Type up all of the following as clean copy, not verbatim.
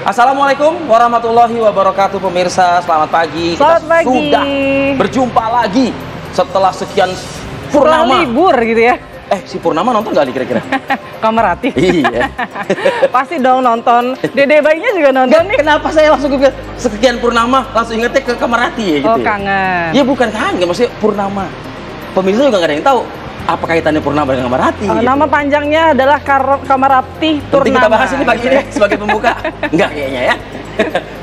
Assalamualaikum warahmatullahi wabarakatuh pemirsa, selamat pagi. Selamat Kita pagi. sudah berjumpa lagi setelah sekian Setelah purnama. libur gitu ya. Si Purnama nonton gak nih kira-kira? Kamerati. Iya. Pasti dong nonton. Dede bayinya juga nonton nih. Kenapa saya langsung ke sekian Purnama langsung ingetnya ke Kamerati ya gitu? Oh, kangen. Ya bukan kangen, maksudnya Purnama. Pemirsa juga gak ada yang tahu apa kaitannya Purnama dengan Kamerati. Oh, gitu. Nama panjangnya adalah Kamerati Purnama. Penting kita bahas ini pagi ini sebagai pembuka? Enggak kayaknya ya.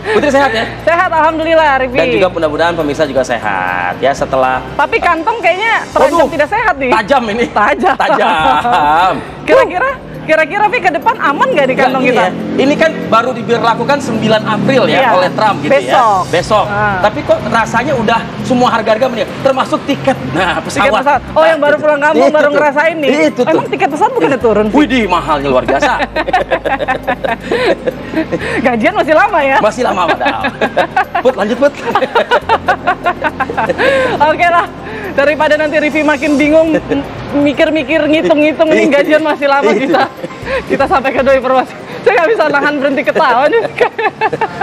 Putri sehat ya? Sehat, alhamdulillah, Rifi. Dan juga mudah-mudahan pemirsa juga sehat ya setelah. Tapi kantong kayaknya terancam tidak sehat nih. Tajam ini. Tajam. Tajam. Kira-kira Vi ke depan aman nggak di kantong Nggak, kita? ini ya. Ini kan baru diberlakukan 9 April ya Iya. oleh Trump gitu Besok. ya. Besok. Tapi kok rasanya udah semua harga-harga meningkat, termasuk tiket. Nah, Tiket pesawat. pesawat. Oh, yang baru pulang kampung Itu baru tuh. ngerasain nih. Itu tuh. Emang tiket pesawat bukannya turun? Vi? Widih, mahalnya luar biasa. Gajian masih lama ya? Masih lama padahal. Put, lanjut Put. Oke lah, daripada nanti Rivi makin bingung mikir-mikir, ngitung-ngitung nih gajian masih lama, kita sampai ke dua informasi. Saya nggak bisa nahan berhenti ketawa nih.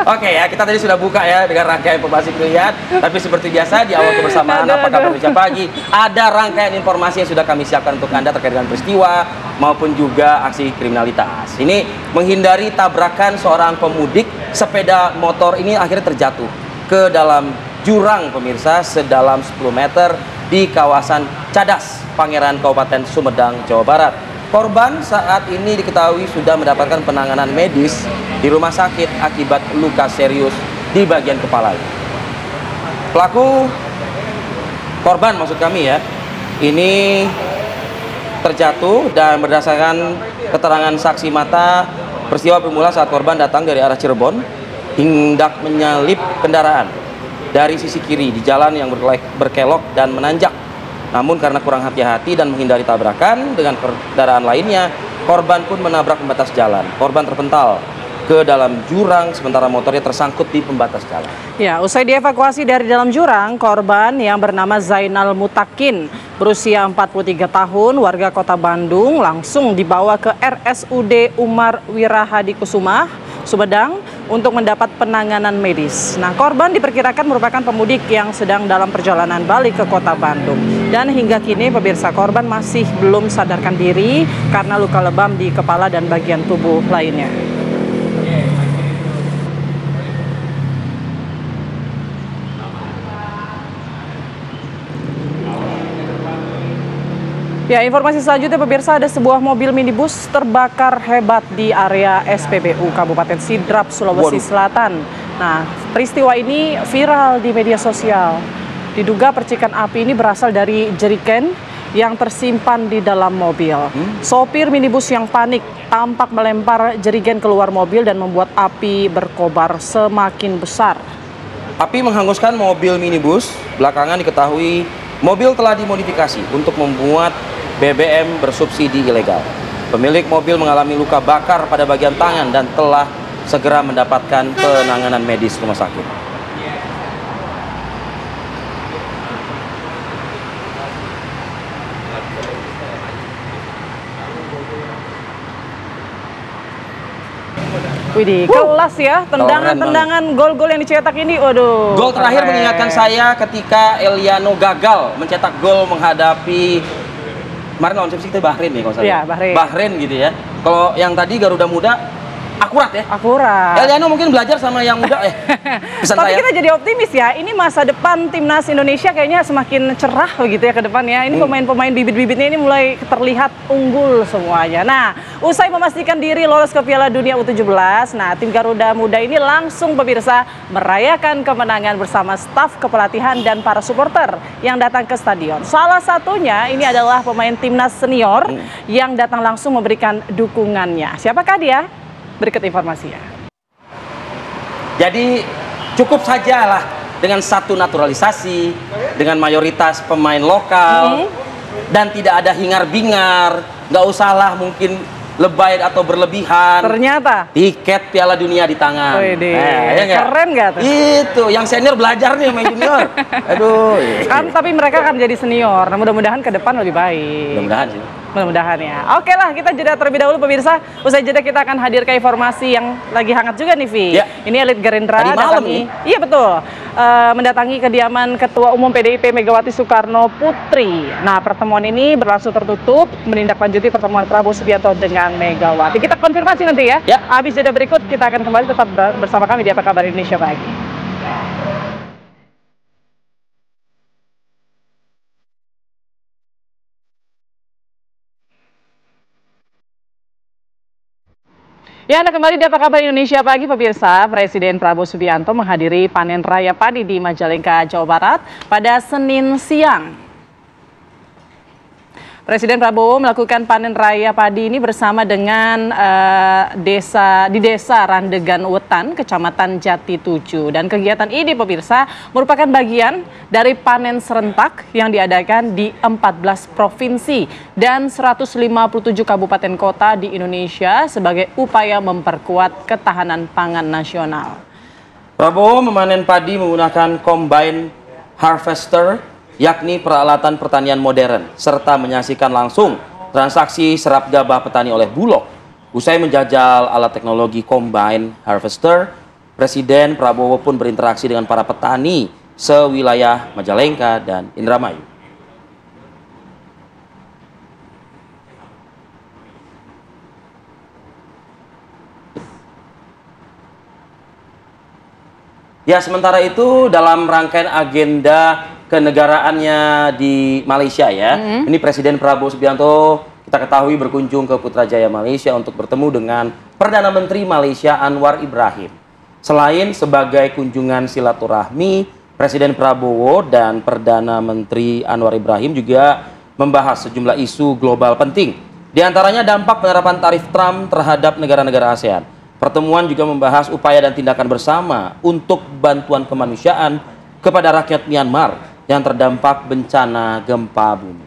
Oke ya, kita tadi sudah buka ya dengan rangkaian informasi pilihan. Tapi seperti biasa di awal kebersamaan apa kabar Indonesia Pagi, ada rangkaian informasi yang sudah kami siapkan untuk Anda terkait dengan peristiwa maupun juga aksi kriminalitas. Ini menghindari tabrakan seorang pemudik sepeda motor ini akhirnya terjatuh ke dalam jurang pemirsa sedalam 10 meter di kawasan Cadas, Pangeran Kabupaten Sumedang, Jawa Barat. Korban saat ini diketahui sudah mendapatkan penanganan medis di rumah sakit akibat luka serius di bagian kepala. Pelaku korban maksud kami ya, ini terjatuh dan berdasarkan keterangan saksi mata, peristiwa bermula saat korban datang dari arah Cirebon hendak menyalip kendaraan dari sisi kiri di jalan yang berkelok dan menanjak. Namun karena kurang hati-hati dan menghindari tabrakan dengan kendaraan lainnya, korban pun menabrak pembatas jalan. Korban terpental ke dalam jurang sementara motornya tersangkut di pembatas jalan. Ya, usai dievakuasi dari dalam jurang, korban yang bernama Zainal Mutakin berusia 43 tahun, warga Kota Bandung, langsung dibawa ke RSUD Umar Wirahadikusumah, Sumedang untuk mendapat penanganan medis. Nah, korban diperkirakan merupakan pemudik yang sedang dalam perjalanan balik ke Kota Bandung. Dan hingga kini pemirsa, korban masih belum sadarkan diri karena luka lebam di kepala dan bagian tubuh lainnya. Ya, informasi selanjutnya pemirsa, ada sebuah mobil minibus terbakar hebat di area SPBU Kabupaten Sidrap, Sulawesi Selatan. Nah, peristiwa ini viral di media sosial. Diduga percikan api ini berasal dari jerigen yang tersimpan di dalam mobil. Sopir minibus yang panik tampak melempar jerigen keluar mobil dan membuat api berkobar semakin besar. Api menghanguskan mobil minibus. Belakangan diketahui mobil telah dimodifikasi untuk membuat BBM bersubsidi ilegal. Pemilik mobil mengalami luka bakar pada bagian tangan dan telah segera mendapatkan penanganan medis rumah sakit. Widih, kelas ya, tendangan gol-gol yang dicetak ini, waduh. Gol terakhir mengingatkan saya ketika Eliano gagal mencetak gol menghadapi kemarin lawan siapa sih, kita Bahrain ya kalau saya. Iya, Bahrain. Bahrain gitu ya. Kalau yang tadi Garuda Muda akurat ya. Akurat. Eliano mungkin belajar sama yang muda ya. Pesan Tapi saya. kita jadi optimis ya. Ini masa depan timnas Indonesia kayaknya semakin cerah begitu ya ke depannya. Ini pemain-pemain bibit-bibitnya ini mulai terlihat unggul semuanya. Nah, usai memastikan diri lolos ke Piala Dunia U17, nah tim Garuda Muda ini langsung pemirsa merayakan kemenangan bersama staf kepelatihan dan para supporter yang datang ke stadion. Salah satunya ini adalah pemain timnas senior yang datang langsung memberikan dukungannya. Siapakah dia? Berikut informasinya. Jadi cukup sajalah dengan satu naturalisasi, dengan mayoritas pemain lokal, dan tidak ada hingar-bingar, nggak usahlah mungkin lebay atau berlebihan. Ternyata tiket Piala Dunia di tangan. Ya keren nggak tuh? Itu yang senior belajar nih sama yang junior. Aduh. Kan tapi mereka akan jadi senior. Nah, mudah-mudahan ke depan lebih baik. Mudah-mudahan sih. Mudah-mudahan ya. Oke lah, kita jeda terlebih dahulu pemirsa. Usai jeda kita akan hadirkan informasi yang lagi hangat juga nih, Vi. Ya. Ini elit Gerindra Tadi malam nih. Iya betul. Mendatangi kediaman Ketua Umum PDIP Megawati Soekarno Putri. Nah, pertemuan ini berlangsung tertutup menindaklanjuti pertemuan Prabowo Subianto dengan Megawati. Kita konfirmasi nanti ya. Habis jeda berikut kita akan kembali tetap bersama kami di Apa Kabar Indonesia Pagi. Ya, Anda kembali di Apa Kabar Indonesia Pagi, pemirsa. Presiden Prabowo Subianto menghadiri panen raya padi di Majalengka, Jawa Barat pada Senin siang. Presiden Prabowo melakukan panen raya padi ini bersama dengan desa Randegan Wetan, Kecamatan Jati 7. Dan kegiatan ini, pemirsa, merupakan bagian dari panen serentak yang diadakan di 14 provinsi dan 157 kabupaten kota di Indonesia sebagai upaya memperkuat ketahanan pangan nasional. Prabowo memanen padi menggunakan combine harvester, yakni peralatan pertanian modern, serta menyaksikan langsung transaksi serap gabah petani oleh Bulog. Usai menjajal alat teknologi combine harvester, Presiden Prabowo pun berinteraksi dengan para petani sewilayah Majalengka dan Indramayu. Ya, sementara itu dalam rangkaian agenda kenegaraannya di Malaysia ya. Ini Presiden Prabowo Subianto kita ketahui berkunjung ke Putrajaya Malaysia untuk bertemu dengan Perdana Menteri Malaysia Anwar Ibrahim. Selain sebagai kunjungan silaturahmi, Presiden Prabowo dan Perdana Menteri Anwar Ibrahim juga membahas sejumlah isu global penting. Di antaranya dampak penerapan tarif Trump terhadap negara-negara ASEAN. Pertemuan juga membahas upaya dan tindakan bersama untuk bantuan kemanusiaan kepada rakyat Myanmar yang terdampak bencana gempa bumi.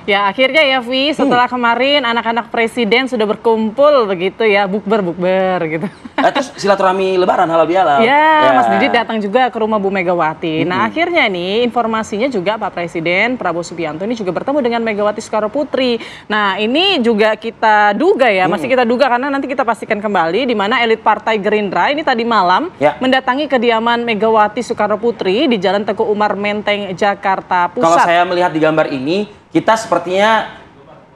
Ya, akhirnya ya, Vi, setelah kemarin anak-anak presiden sudah berkumpul begitu ya, bukber gitu. Terus silaturahmi lebaran halal bihalal. Ya, Mas Didi datang juga ke rumah Bu Megawati. Nah, akhirnya nih informasinya juga Pak Presiden Prabowo Subianto ini juga bertemu dengan Megawati Soekarno Putri. Nah, ini juga kita duga ya, masih kita duga karena nanti kita pastikan kembali di mana elit Partai Gerindra ini tadi malam mendatangi kediaman Megawati Soekarno Putri di Jalan Teguh Umar Menteng, Jakarta Pusat. Kalau saya melihat di gambar ini, kita sepertinya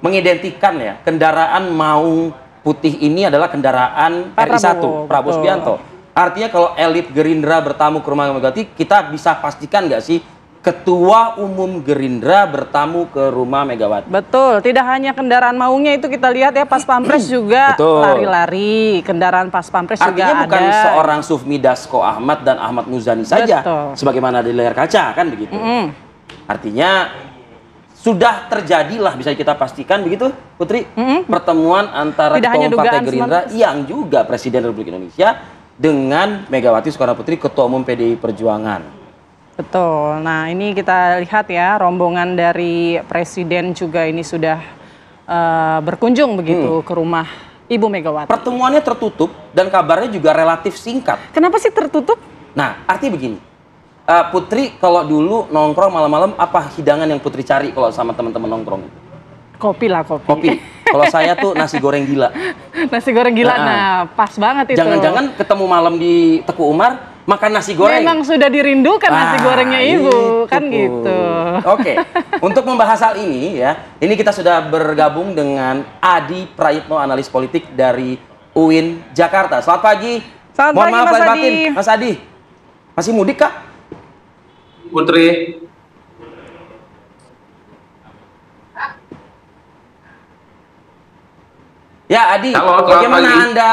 mengidentikan ya, kendaraan maung putih ini adalah kendaraan RI1, Prabowo Subianto. Artinya kalau elit Gerindra bertamu ke rumah Megawati, kita bisa pastikan nggak sih Ketua Umum Gerindra bertamu ke rumah Megawati? Betul, tidak hanya kendaraan maungnya itu kita lihat ya, Pas Pampres juga lari-lari, kendaraan Pas Pampres juga ada. Artinya bukan seorang Sufmi Dasko Ahmad dan Ahmad Muzani saja, sebagaimana di layar kaca kan begitu. Artinya sudah terjadilah, bisa kita pastikan begitu, Putri, pertemuan antara Ketua Umum Partai Gerindra yang juga Presiden Republik Indonesia dengan Megawati Soekarno Putri, Ketua Umum PDI Perjuangan. Betul. Nah, ini kita lihat ya, rombongan dari Presiden juga ini sudah berkunjung begitu ke rumah Ibu Megawati. Pertemuannya tertutup dan kabarnya juga relatif singkat. Kenapa sih tertutup? Nah, artinya begini. Putri kalau dulu nongkrong malam-malam, apa hidangan yang Putri cari kalau sama teman-teman nongkrong? Kopi lah, kopi. Kopi. Kalau saya tuh nasi goreng gila. Nasi goreng gila, nah pas banget itu. Jangan-jangan ketemu malam di Teguh Umar, makan nasi goreng. Memang sudah dirindukan nasi gorengnya Ibu, kan gitu. Oke, untuk membahas hal ini ya, ini kita sudah bergabung dengan Adi Prayitno, analis politik dari UIN Jakarta. Selamat pagi. Selamat pagi, Mas Adi. Mas Adi, masih mudik kah? Putri. Ya, Adi, bagaimana Anda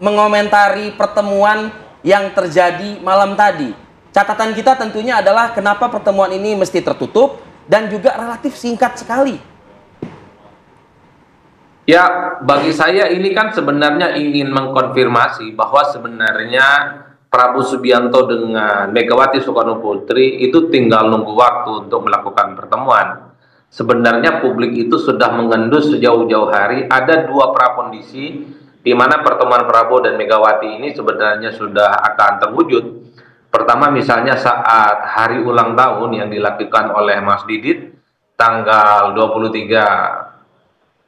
mengomentari pertemuan yang terjadi malam tadi? Catatan kita tentunya adalah kenapa pertemuan ini mesti tertutup dan juga relatif singkat sekali. Ya, bagi saya ini kan sebenarnya ingin mengkonfirmasi bahwa sebenarnya Prabowo Subianto dengan Megawati Soekarno Putri itu tinggal nunggu waktu untuk melakukan pertemuan. sebenarnya publik itu sudah mengendus sejauh-jauh hari ada dua prakondisi di mana pertemuan Prabowo dan Megawati ini sebenarnya sudah akan terwujud. Pertama misalnya saat hari ulang tahun yang dilakukan oleh Mas Didit tanggal 23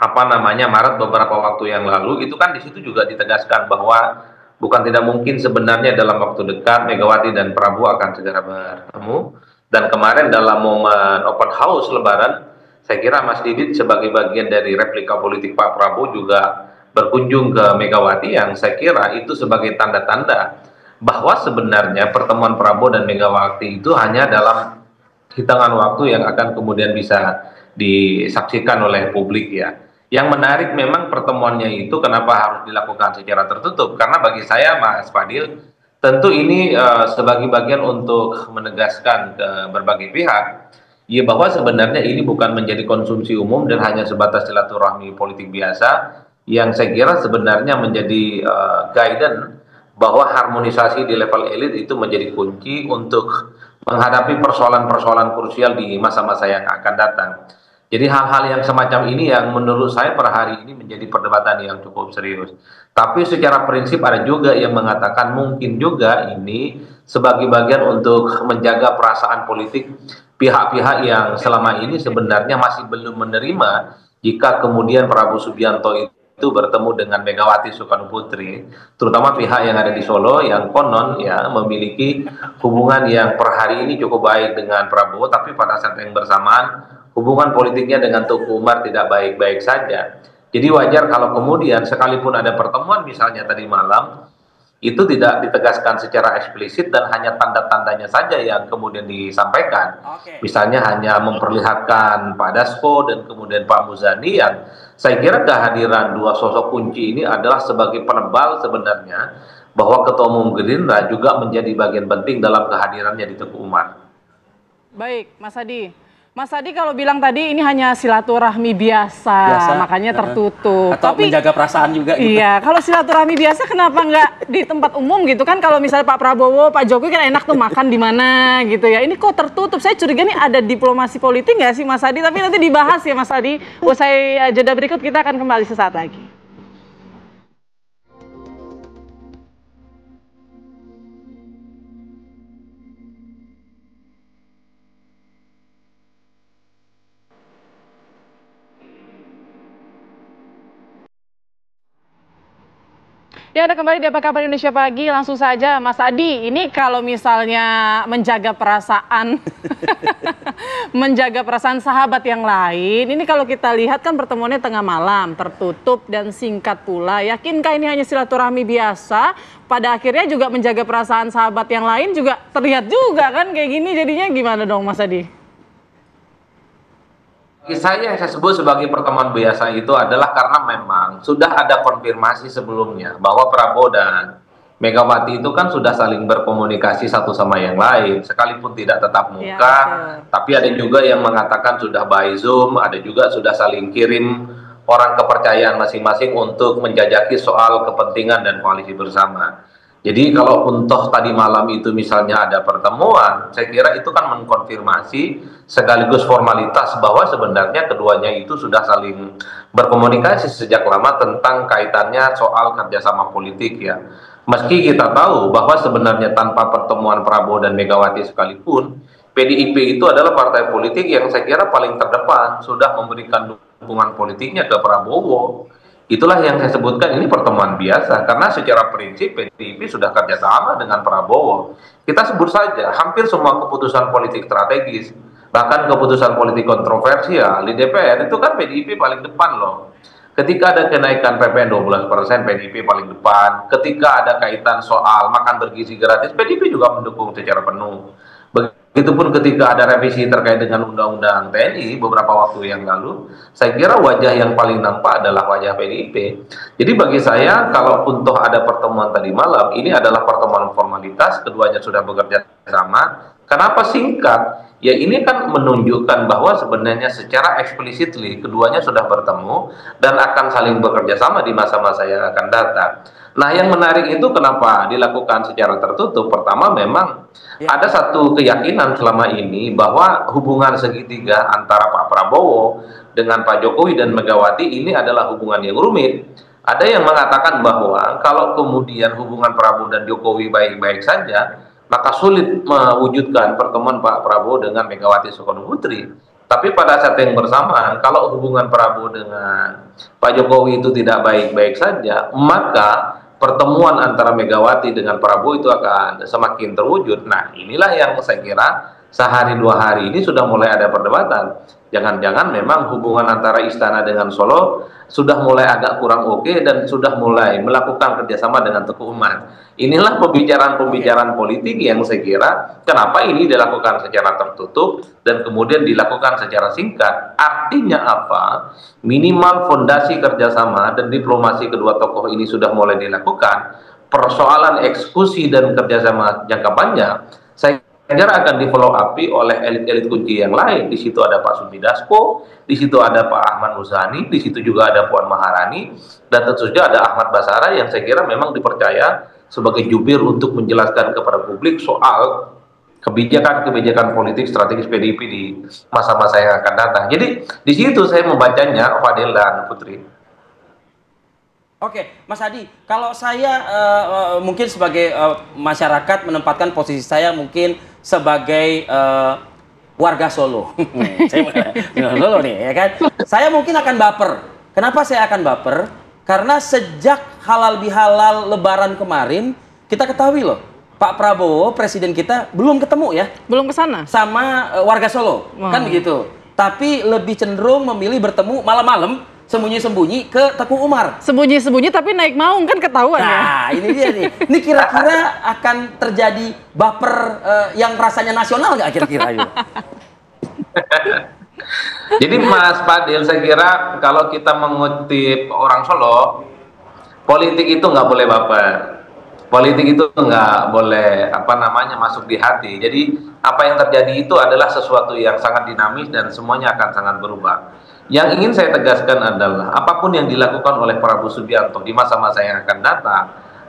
Maret beberapa waktu yang lalu, itu kan di situ juga ditegaskan bahwa bukan tidak mungkin sebenarnya dalam waktu dekat Megawati dan Prabowo akan segera bertemu. Dan kemarin dalam momen open house Lebaran, saya kira Mas Didit sebagai bagian dari replika politik Pak Prabowo juga berkunjung ke Megawati, yang saya kira itu sebagai tanda-tanda bahwa sebenarnya pertemuan Prabowo dan Megawati itu hanya dalam hitungan waktu yang akan kemudian bisa disaksikan oleh publik ya. Yang menarik memang pertemuannya itu kenapa harus dilakukan secara tertutup, karena bagi saya Mas Fadil tentu ini sebagai bagian untuk menegaskan ke berbagai pihak ya bahwa sebenarnya ini bukan menjadi konsumsi umum dan hanya sebatas silaturahmi politik biasa, yang saya kira sebenarnya menjadi guidance bahwa harmonisasi di level elit itu menjadi kunci untuk menghadapi persoalan-persoalan krusial di masa-masa yang akan datang. Jadi hal-hal yang semacam ini yang menurut saya per hari ini menjadi perdebatan yang cukup serius. Tapi secara prinsip ada juga yang mengatakan mungkin juga ini sebagai bagian untuk menjaga perasaan politik pihak-pihak yang selama ini sebenarnya masih belum menerima jika kemudian Prabowo Subianto itu bertemu dengan Megawati Soekarno Putri, terutama pihak yang ada di Solo yang konon ya memiliki hubungan yang per hari ini cukup baik dengan Prabowo, tapi pada saat yang bersamaan hubungan politiknya dengan Tuku Umar tidak baik-baik saja. Jadi wajar kalau kemudian sekalipun ada pertemuan misalnya tadi malam, itu tidak ditegaskan secara eksplisit dan hanya tanda-tandanya saja yang kemudian disampaikan. Misalnya hanya memperlihatkan Pak Dasko dan kemudian Pak Muzani, yang saya kira kehadiran dua sosok kunci ini adalah sebagai penebal sebenarnya bahwa Ketua Umum Gerindra juga menjadi bagian penting dalam kehadirannya di Teguh Umar. Baik, Mas Adi. Mas Adi kalau bilang tadi ini hanya silaturahmi biasa, makanya tertutup. Atau tapi menjaga perasaan juga gitu. Iya, kalau silaturahmi biasa kenapa nggak di tempat umum gitu kan? Kalau misalnya Pak Prabowo, Pak Jokowi kan enak tuh makan di mana gitu ya. Ini kok tertutup? Saya curiga nih ada diplomasi politik nggak sih Mas Adi? Tapi nanti dibahas ya Mas Adi. Usai jeda berikut kita akan kembali sesaat lagi. Ya, ada kembali di Apa Kabar Indonesia Pagi. Langsung saja Mas Adi, ini kalau misalnya menjaga perasaan menjaga perasaan sahabat yang lain, ini kalau kita lihat kan pertemuannya tengah malam, tertutup dan singkat pula. Yakinkah ini hanya silaturahmi biasa? Pada akhirnya juga menjaga perasaan sahabat yang lain juga terlihat juga kan kayak gini, jadinya gimana dong Mas Adi? Bagi saya yang saya sebut sebagai pertemuan biasa itu adalah karena memang sudah ada konfirmasi sebelumnya bahwa Prabowo dan Megawati itu kan sudah saling berkomunikasi satu sama yang lain, sekalipun tidak tatap muka, tapi ada juga yang mengatakan sudah by Zoom, ada juga sudah saling kirim orang kepercayaan masing-masing untuk menjajaki soal kepentingan dan koalisi bersama. Jadi kalau toh tadi malam itu misalnya ada pertemuan, saya kira itu kan mengkonfirmasi sekaligus formalitas bahwa sebenarnya keduanya itu sudah saling berkomunikasi sejak lama tentang kaitannya soal kerjasama politik ya. Meski kita tahu bahwa sebenarnya tanpa pertemuan Prabowo dan Megawati sekalipun, PDIP itu adalah partai politik yang saya kira paling terdepan sudah memberikan dukungan politiknya ke Prabowo. Itulah yang saya sebutkan ini pertemuan biasa, karena secara prinsip PDIP sudah kerjasama dengan Prabowo. Kita sebut saja hampir semua keputusan politik strategis, bahkan keputusan politik kontroversial di DPR itu kan PDIP paling depan loh. Ketika ada kenaikan PPN 12%, PDIP paling depan. Ketika ada kaitan soal makan bergizi gratis, PDIP juga mendukung secara penuh. Begitupun ketika ada revisi terkait dengan Undang-Undang TNI beberapa waktu yang lalu, saya kira wajah yang paling nampak adalah wajah PDIP. Jadi bagi saya, kalaupun toh ada pertemuan tadi malam, ini adalah pertemuan formalitas, keduanya sudah bekerja sama. Kenapa singkat? Ya ini kan menunjukkan bahwa sebenarnya secara explicitly keduanya sudah bertemu dan akan saling bekerja sama di masa-masa yang akan datang. Nah, yang menarik itu kenapa dilakukan secara tertutup? Pertama, memang ada satu keyakinan selama ini bahwa hubungan segitiga antara Pak Prabowo dengan Pak Jokowi dan Megawati ini adalah hubungan yang rumit. Ada yang mengatakan bahwa kalau kemudian hubungan Prabowo dan Jokowi baik-baik saja, maka sulit mewujudkan pertemuan Pak Prabowo dengan Megawati Soekarno Putri. Tapi pada saat yang bersamaan, kalau hubungan Prabowo dengan Pak Jokowi itu tidak baik-baik saja, maka pertemuan antara Megawati dengan Prabowo itu akan semakin terwujud. Nah, inilah yang saya kira sehari dua hari ini sudah mulai ada perdebatan. Jangan-jangan memang hubungan antara Istana dengan Solo sudah mulai agak kurang oke dan sudah mulai melakukan kerjasama dengan Teguh Umar. Inilah pembicaraan-pembicaraan politik yang saya kira kenapa ini dilakukan secara tertutup dan kemudian dilakukan secara singkat. Artinya apa? Minimal fondasi kerjasama dan diplomasi kedua tokoh ini sudah mulai dilakukan. Persoalan eksekusi dan kerjasama jangka panjang, saya kira akan di follow up oleh elit-elit kunci yang lain. Di situ ada Pak Sumi Dasko, di situ ada Pak Ahmad Muzani, di situ juga ada Puan Maharani, dan tentu saja ada Ahmad Basara yang saya kira memang dipercaya sebagai jubir untuk menjelaskan kepada publik soal kebijakan-kebijakan politik strategis PDIP di masa-masa yang akan datang. Jadi di situ saya membacanya, Fadil dan Putri. Oke, Mas Adi, kalau saya mungkin sebagai masyarakat menempatkan posisi saya mungkin sebagai warga Solo. Saya Solo nih, ya kan? Saya mungkin akan baper. Kenapa saya akan baper? Karena sejak halal bihalal Lebaran kemarin, kita ketahui loh, Pak Prabowo, presiden kita, belum ketemu ya. Belum ke sana? Sama warga Solo, kan begitu. Tapi lebih cenderung memilih bertemu malam-malam, sembunyi-sembunyi ke Teguh Umar. Sembunyi-sembunyi tapi naik maung kan ketahuan ya. Nah, ini dia nih. Ini kira-kira akan terjadi baper yang rasanya nasional nggak kira-kira itu? Jadi Mas Fadil, saya kira kalau kita mengutip orang Solo, politik itu nggak boleh baper. Politik itu nggak boleh masuk di hati. Jadi apa yang terjadi itu adalah sesuatu yang sangat dinamis dan semuanya akan sangat berubah. Yang ingin saya tegaskan adalah apapun yang dilakukan oleh Prabowo Subianto di masa-masa yang akan datang,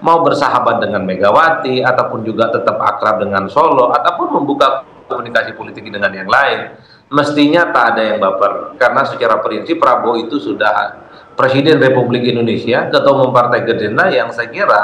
mau bersahabat dengan Megawati ataupun juga tetap akrab dengan Solo ataupun membuka komunikasi politik dengan yang lain, mestinya tak ada yang baper. Karena secara prinsip Prabowo itu sudah Presiden Republik Indonesia, Ketua Umum Partai Gerindra yang saya kira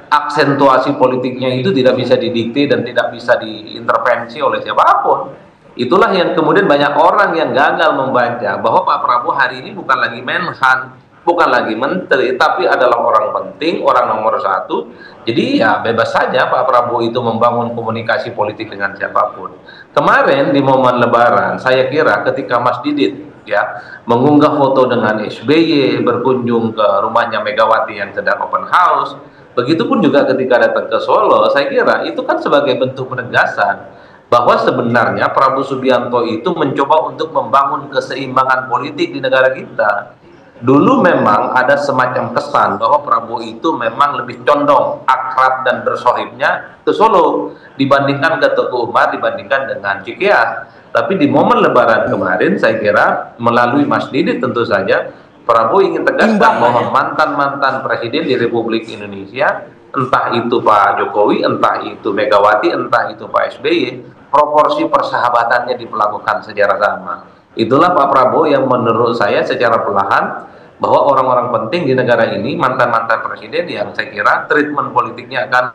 aksentuasi politiknya itu tidak bisa didikte dan tidak bisa diintervensi oleh siapapun. Itulah yang kemudian banyak orang yang gagal membaca bahwa Pak Prabowo hari ini bukan lagi Menhan, bukan lagi menteri, tapi adalah orang penting, orang nomor satu. Jadi ya bebas saja Pak Prabowo itu membangun komunikasi politik dengan siapapun. Kemarin di momen Lebaran, saya kira ketika Mas Didit ya mengunggah foto dengan SBY berkunjung ke rumahnya Megawati yang sedang open house, begitupun juga ketika datang ke Solo, saya kira itu kan sebagai bentuk penegasan bahwa sebenarnya Prabowo Subianto itu mencoba untuk membangun keseimbangan politik di negara kita. Dulu memang ada semacam kesan bahwa Prabowo itu memang lebih condong akrab dan bersohibnya ke Solo dibandingkan ke Teguh Umar, dibandingkan dengan Cikeas. Tapi di momen Lebaran kemarin saya kira melalui Mas Didit tentu saja Prabowo ingin tegaskan bahwa mantan-mantan presiden di Republik Indonesia, entah itu Pak Jokowi, entah itu Megawati, entah itu Pak SBY, proporsi persahabatannya diperlakukan secara sama. Itulah Pak Prabowo yang menurut saya secara perlahan bahwa orang-orang penting di negara ini, mantan-mantan presiden yang saya kira treatment politiknya akan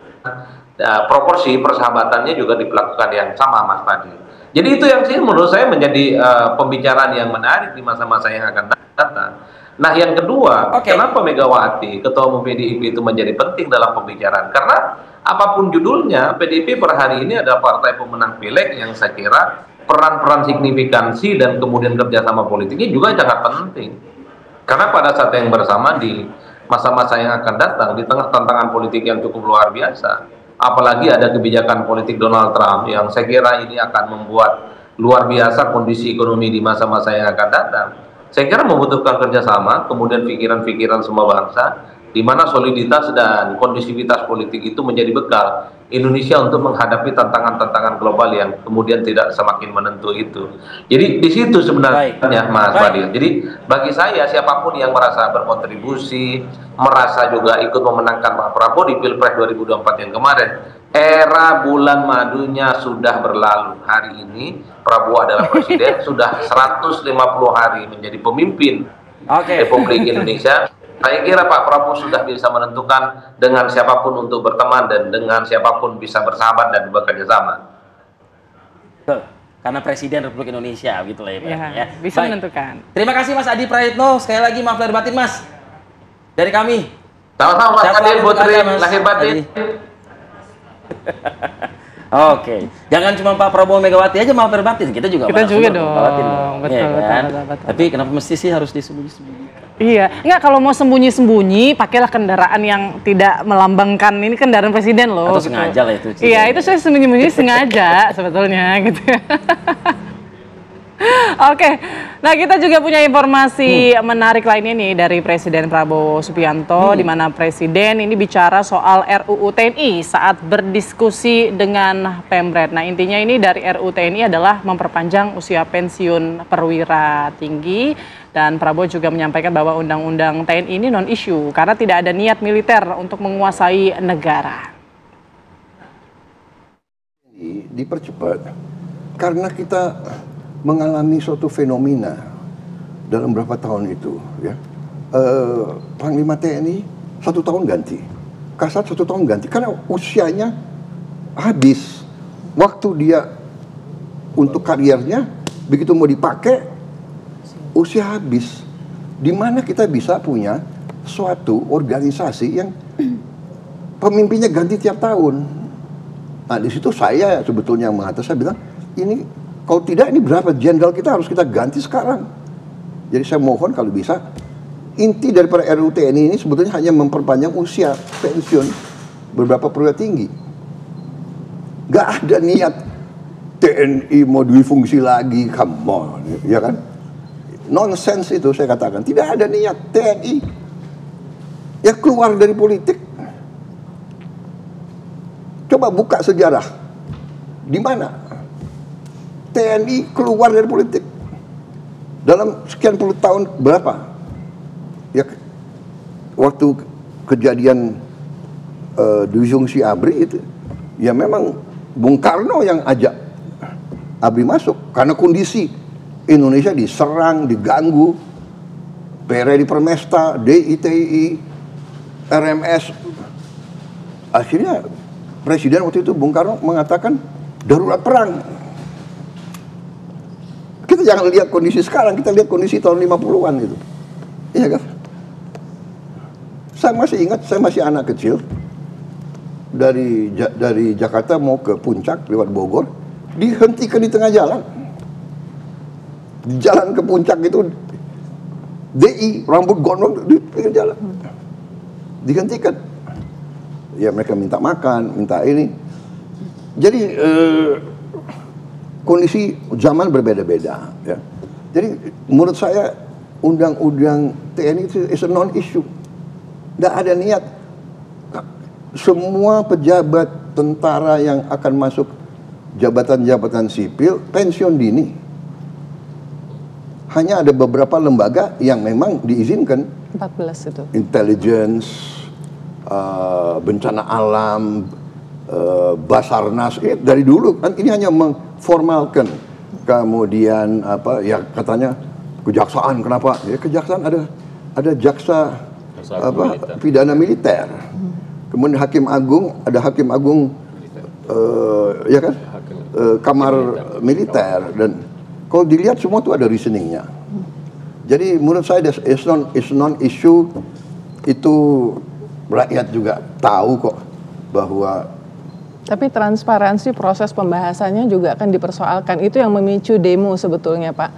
proporsi persahabatannya juga diperlakukan yang sama, Mas Fadil. Jadi itu yang sih menurut saya menjadi pembicaraan yang menarik di masa-masa yang akan datang. Nah, yang kedua, kenapa Megawati, Ketua Umum PDIP itu menjadi penting dalam pembicaraan? Karena apapun judulnya, PDIP per hari ini adalah partai pemenang pileg yang saya kira peran-peran signifikansi dan kemudian kerjasama politiknya juga sangat penting. Karena pada saat yang bersama di masa-masa yang akan datang, di tengah tantangan politik yang cukup luar biasa, apalagi ada kebijakan politik Donald Trump yang saya kira ini akan membuat luar biasa kondisi ekonomi di masa-masa yang akan datang. Saya kira membutuhkan kerjasama, kemudian pikiran-pikiran semua bangsa, di mana soliditas dan kondusivitas politik itu menjadi bekal. Indonesia untuk menghadapi tantangan-tantangan global yang kemudian tidak semakin menentu itu. Jadi di situ sebenarnya Mas Fadil. Jadi bagi saya siapapun yang merasa berkontribusi, merasa juga ikut memenangkan Pak Prabowo di Pilpres 2024 yang kemarin, era bulan madunya sudah berlalu. Hari ini Prabowo adalah presiden, sudah 150 hari menjadi pemimpin Republik Indonesia. Saya kira Pak Prabowo sudah bisa menentukan dengan siapapun untuk berteman dan dengan siapapun bisa bersahabat dan bekerja sama. Karena Presiden Republik Indonesia, gitu lah ya. Bisa menentukan. Terima kasih Mas Adi Praetno. Sekali lagi maaf lahir batin Mas. Dari kami. Sama-sama Mas Adi, Putri, lahir batin. Oke, jangan cuma Pak Prabowo Megawati aja maaf lahir batin. Kita juga dong. Betul, kan? betul. Tapi kenapa mesti sih harus disembunyi-sembunyikan? Iya, enggak, kalau mau sembunyi-sembunyi, pakailah kendaraan yang tidak melambangkan ini kendaraan presiden loh. Atau sengaja lah itu. Iya, itu saya sembunyi-sembunyi sengaja sebetulnya gitu. Oke, nah kita juga punya informasi menarik lainnya nih dari Presiden Prabowo Subianto, di mana Presiden ini bicara soal RUU TNI saat berdiskusi dengan Pemret. Nah intinya ini dari RUU TNI adalah memperpanjang usia pensiun perwira tinggi, dan Prabowo juga menyampaikan bahwa undang-undang TNI ini non-issue karena tidak ada niat militer untuk menguasai negara. Dipercepat karena kita mengalami suatu fenomena dalam beberapa tahun itu, ya. Panglima TNI 1 tahun ganti, Kasat 1 tahun ganti, karena usianya habis. Waktu dia untuk kariernya, begitu mau dipakai, usia habis. Di mana kita bisa punya suatu organisasi yang pemimpinnya ganti tiap tahun. Nah di situ saya sebetulnya mengatakan, saya bilang, ini kalau tidak, ini berapa jenderal kita harus kita ganti sekarang. Jadi saya mohon kalau bisa, inti daripada RUU TNI ini sebetulnya hanya memperpanjang usia pensiun beberapa perwira tinggi. Gak ada niat TNI mau difungsi lagi, come on, ya kan? Nonsense itu saya katakan, tidak ada niat TNI ya keluar dari politik. Coba buka sejarah, di mana TNI keluar dari politik dalam sekian puluh tahun, berapa ya, waktu kejadian disfungsi ABRI itu ya memang Bung Karno yang ajak ABRI masuk karena kondisi Indonesia diserang, diganggu, PRI Permesta, DITI, RMS. Akhirnya Presiden waktu itu Bung Karno mengatakan darurat perang. Kita jangan lihat kondisi sekarang, kita lihat kondisi tahun 50-an gitu. Iya kan? Saya masih ingat, saya masih anak kecil. Dari Jakarta mau ke Puncak lewat Bogor, dihentikan di tengah jalan. Di jalan ke Puncak itu DI, rambut gondrong di pinggir jalan. Dihentikan. Ya mereka minta makan, minta ini. Jadi kondisi zaman berbeda-beda, ya. Jadi menurut saya undang-undang TNI itu is a non-issue. Tidak ada niat. Semua pejabat tentara yang akan masuk jabatan-jabatan sipil pensiun dini. Hanya ada beberapa lembaga yang memang diizinkan. 14 itu. Intelligence, bencana alam, Basarnas, dari dulu kan ini hanya mengformalkan. Kemudian apa ya katanya kejaksaan, kenapa ya kejaksaan ada jaksa apa pidana militer, kemudian hakim agung, ada hakim agung ya kan kamar militer, dan kalau dilihat semua itu ada reasoningnya. Jadi menurut saya is non issue, itu rakyat juga tahu kok bahwa. Tapi transparansi proses pembahasannya juga akan dipersoalkan. Itu yang memicu demo sebetulnya Pak.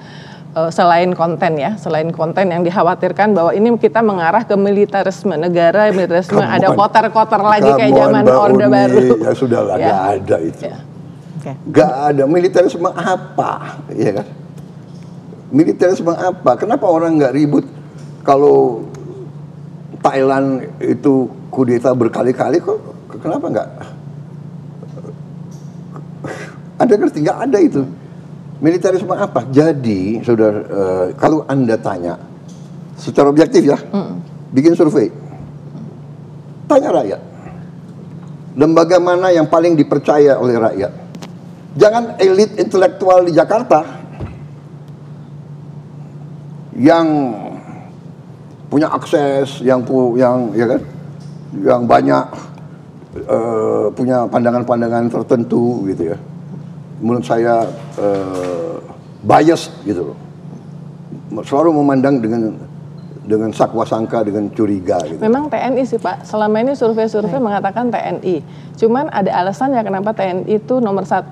Selain konten ya, selain konten yang dikhawatirkan bahwa ini kita mengarah ke militarisme negara, militarisme ada kotor-kotor lagi kayak zaman Orde Baru. Ya sudahlah, ya. Gak ada itu. Ya. Okay. Gak ada militarisme apa, ya kan? Militarisme apa? Kenapa orang nggak ribut kalau Thailand itu kudeta berkali-kali kok? Kenapa nggak? Anda ngerti? Nggak ada itu. Militerisme apa? Jadi, saudara, kalau Anda tanya secara objektif ya, bikin survei, tanya rakyat, lembaga mana yang paling dipercaya oleh rakyat? Jangan elit intelektual di Jakarta yang punya akses, yang ya kan, yang banyak punya pandangan-pandangan tertentu gitu ya. Menurut saya bias gitu loh, selalu memandang dengan sakwa sangka, dengan curiga gitu. Memang TNI sih Pak, selama ini survei-survei mengatakan TNI. Cuman ada alasannya kenapa TNI itu nomor 1.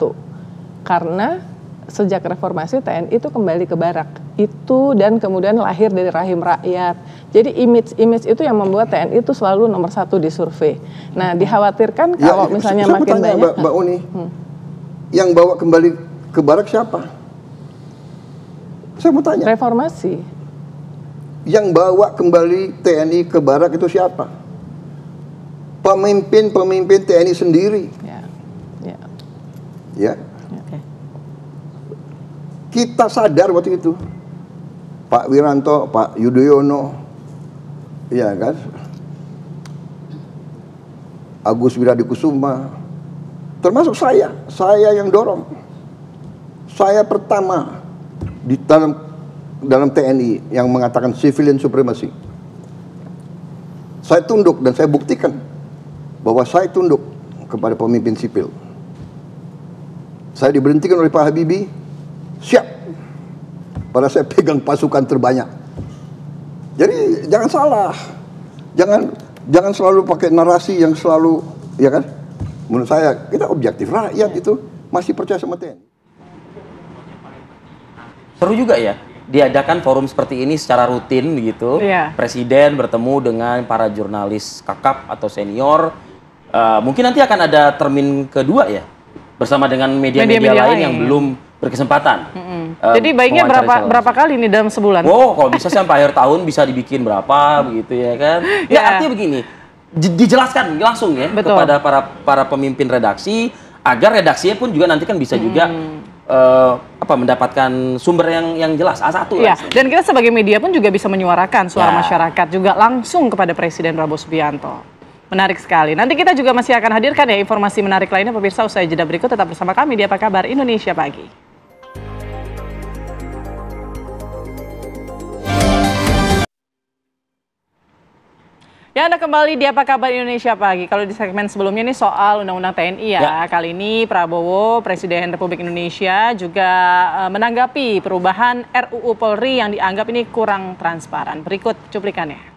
Karena sejak reformasi TNI itu kembali ke barak. Itu dan kemudian lahir dari rahim rakyat. Jadi image itu yang membuat TNI itu selalu nomor 1 di survei. Nah, dikhawatirkan kalau misalnya makin banyak. Mbak Uni, yang bawa kembali ke barak siapa? Saya mau tanya. Reformasi. Yang bawa kembali TNI ke barak itu siapa? Pemimpin TNI sendiri. Ya. Kita sadar waktu itu, Pak Wiranto, Pak Yudhoyono, ya kan, Agus Wiradikusuma, termasuk saya yang dorong. Saya pertama di dalam TNI yang mengatakan civilian supremacy. Saya tunduk dan saya buktikan bahwa saya tunduk kepada pemimpin sipil. Saya diberhentikan oleh Pak Habibie, siap. Pada saya pegang pasukan terbanyak. Jadi jangan salah, jangan selalu pakai narasi yang selalu, ya kan? Menurut saya kita objektif, rakyat itu masih percaya sama TNI. Seru juga ya, diadakan forum seperti ini secara rutin begitu. Presiden bertemu dengan para jurnalis kakap atau senior. Mungkin nanti akan ada termin kedua ya, bersama dengan media-media lain yang belum berkesempatan. Jadi baiknya berapa kali nih dalam sebulan? Oh, kalau bisa sampai akhir tahun bisa dibikin berapa begitu ya kan? Ya, artinya begini, dijelaskan langsung ya kepada para pemimpin redaksi agar redaksinya pun juga nanti kan bisa juga mendapatkan sumber yang jelas A1 ya. Dan kita sebagai media pun juga bisa menyuarakan suara masyarakat juga langsung kepada Presiden Prabowo Subianto. Menarik sekali. Nanti kita juga masih akan hadirkan ya informasi menarik lainnya pemirsa usai jeda berikut. Tetap bersama kami di Apa Kabar Indonesia Pagi. Ya, Anda kembali di Apa Kabar Indonesia Pagi. Kalau di segmen sebelumnya ini soal Undang-Undang TNI ya. Kali ini Prabowo, Presiden Republik Indonesia juga menanggapi perubahan RUU Polri yang dianggap ini kurang transparan. Berikut cuplikannya.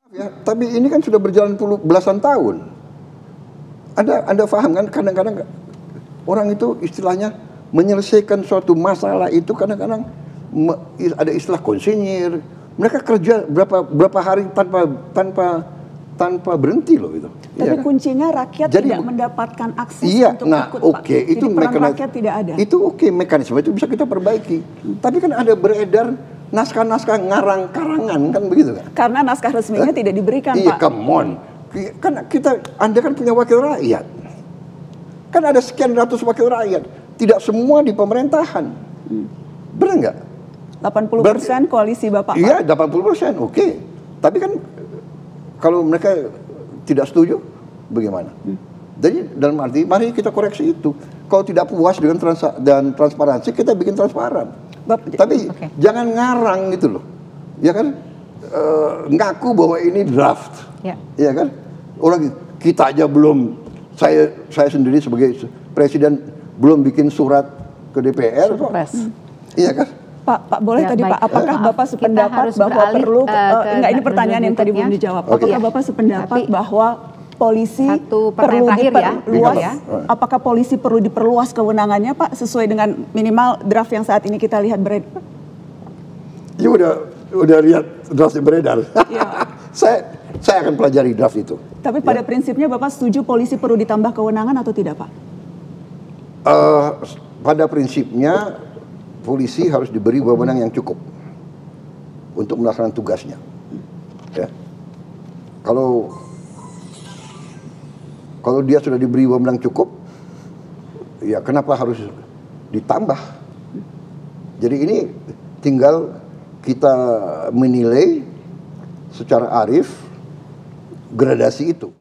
Ya, tapi ini kan sudah berjalan belasan tahun. Anda paham kan, kadang-kadang orang itu istilahnya menyelesaikan suatu masalah itu kadang-kadang ada istilah konsinyir. Mereka kerja berapa hari tanpa berhenti loh itu. Tapi kuncinya rakyat tidak mendapatkan akses untuk ikut, Pak. Itu peran rakyat tidak ada. Itu mekanisme itu bisa kita perbaiki. Tapi kan ada beredar naskah-naskah ngarang karangan kan begitu kan? Karena naskah resminya tidak diberikan, Pak. Iya, come on. Kan Anda kan punya wakil rakyat. Kan ada sekian ratus wakil rakyat. Tidak semua di pemerintahan. Benar nggak? 80% koalisi Bapak. Iya, 80%, oke. Tapi kan kalau mereka tidak setuju, bagaimana? Jadi dalam arti, mari kita koreksi itu. Kalau tidak puas dengan transparansi, kita bikin transparan. Tapi jangan ngarang gitu loh. Ya kan? Ngaku bahwa ini draft. Ya kan? Orang kita aja belum, saya sendiri sebagai presiden belum bikin surat ke DPR. Iya kan? Pak boleh tadi Pak, apakah Bapak sependapat bahwa perlu, enggak ini pertanyaan yang tadi belum dijawab. Apakah Bapak sependapat bahwa polisi perlu diperluas, apakah polisi perlu diperluas kewenangannya Pak, sesuai dengan minimal draft yang saat ini kita lihat beredar? Ya udah lihat draft yang beredar. Saya akan pelajari draft itu. Tapi pada prinsipnya Bapak setuju polisi perlu ditambah kewenangan atau tidak Pak? Pada prinsipnya polisi harus diberi wewenang yang cukup untuk melaksanakan tugasnya. Ya. Kalau dia sudah diberi wewenang cukup, ya kenapa harus ditambah? Jadi ini tinggal kita menilai secara arif gradasi itu.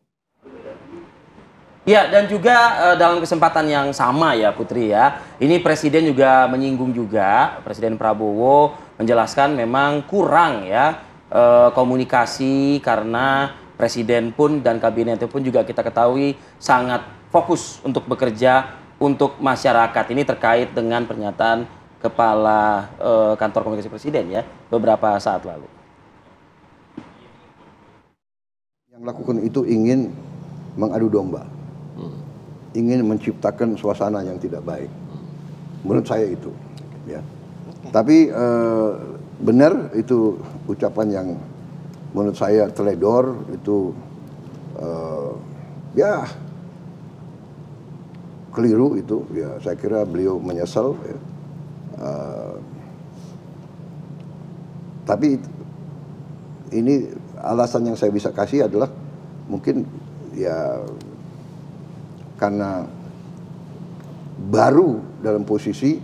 Ya, dan juga dalam kesempatan yang sama ya Putri ya, ini Presiden juga menyinggung juga, Presiden Prabowo menjelaskan memang kurang ya komunikasi karena Presiden pun dan kabinetnya pun juga kita ketahui sangat fokus untuk bekerja untuk masyarakat. Ini terkait dengan pernyataan Kepala Kantor Komunikasi Presiden ya beberapa saat lalu. Yang lakukan itu ingin mengadu domba. Ingin menciptakan suasana yang tidak baik. Menurut saya itu, ya. Tapi benar itu ucapan yang menurut saya teledor, itu ya keliru itu. Ya saya kira beliau menyesal. Ya. Tapi ini alasan yang saya bisa kasih adalah mungkin ya karena baru dalam posisi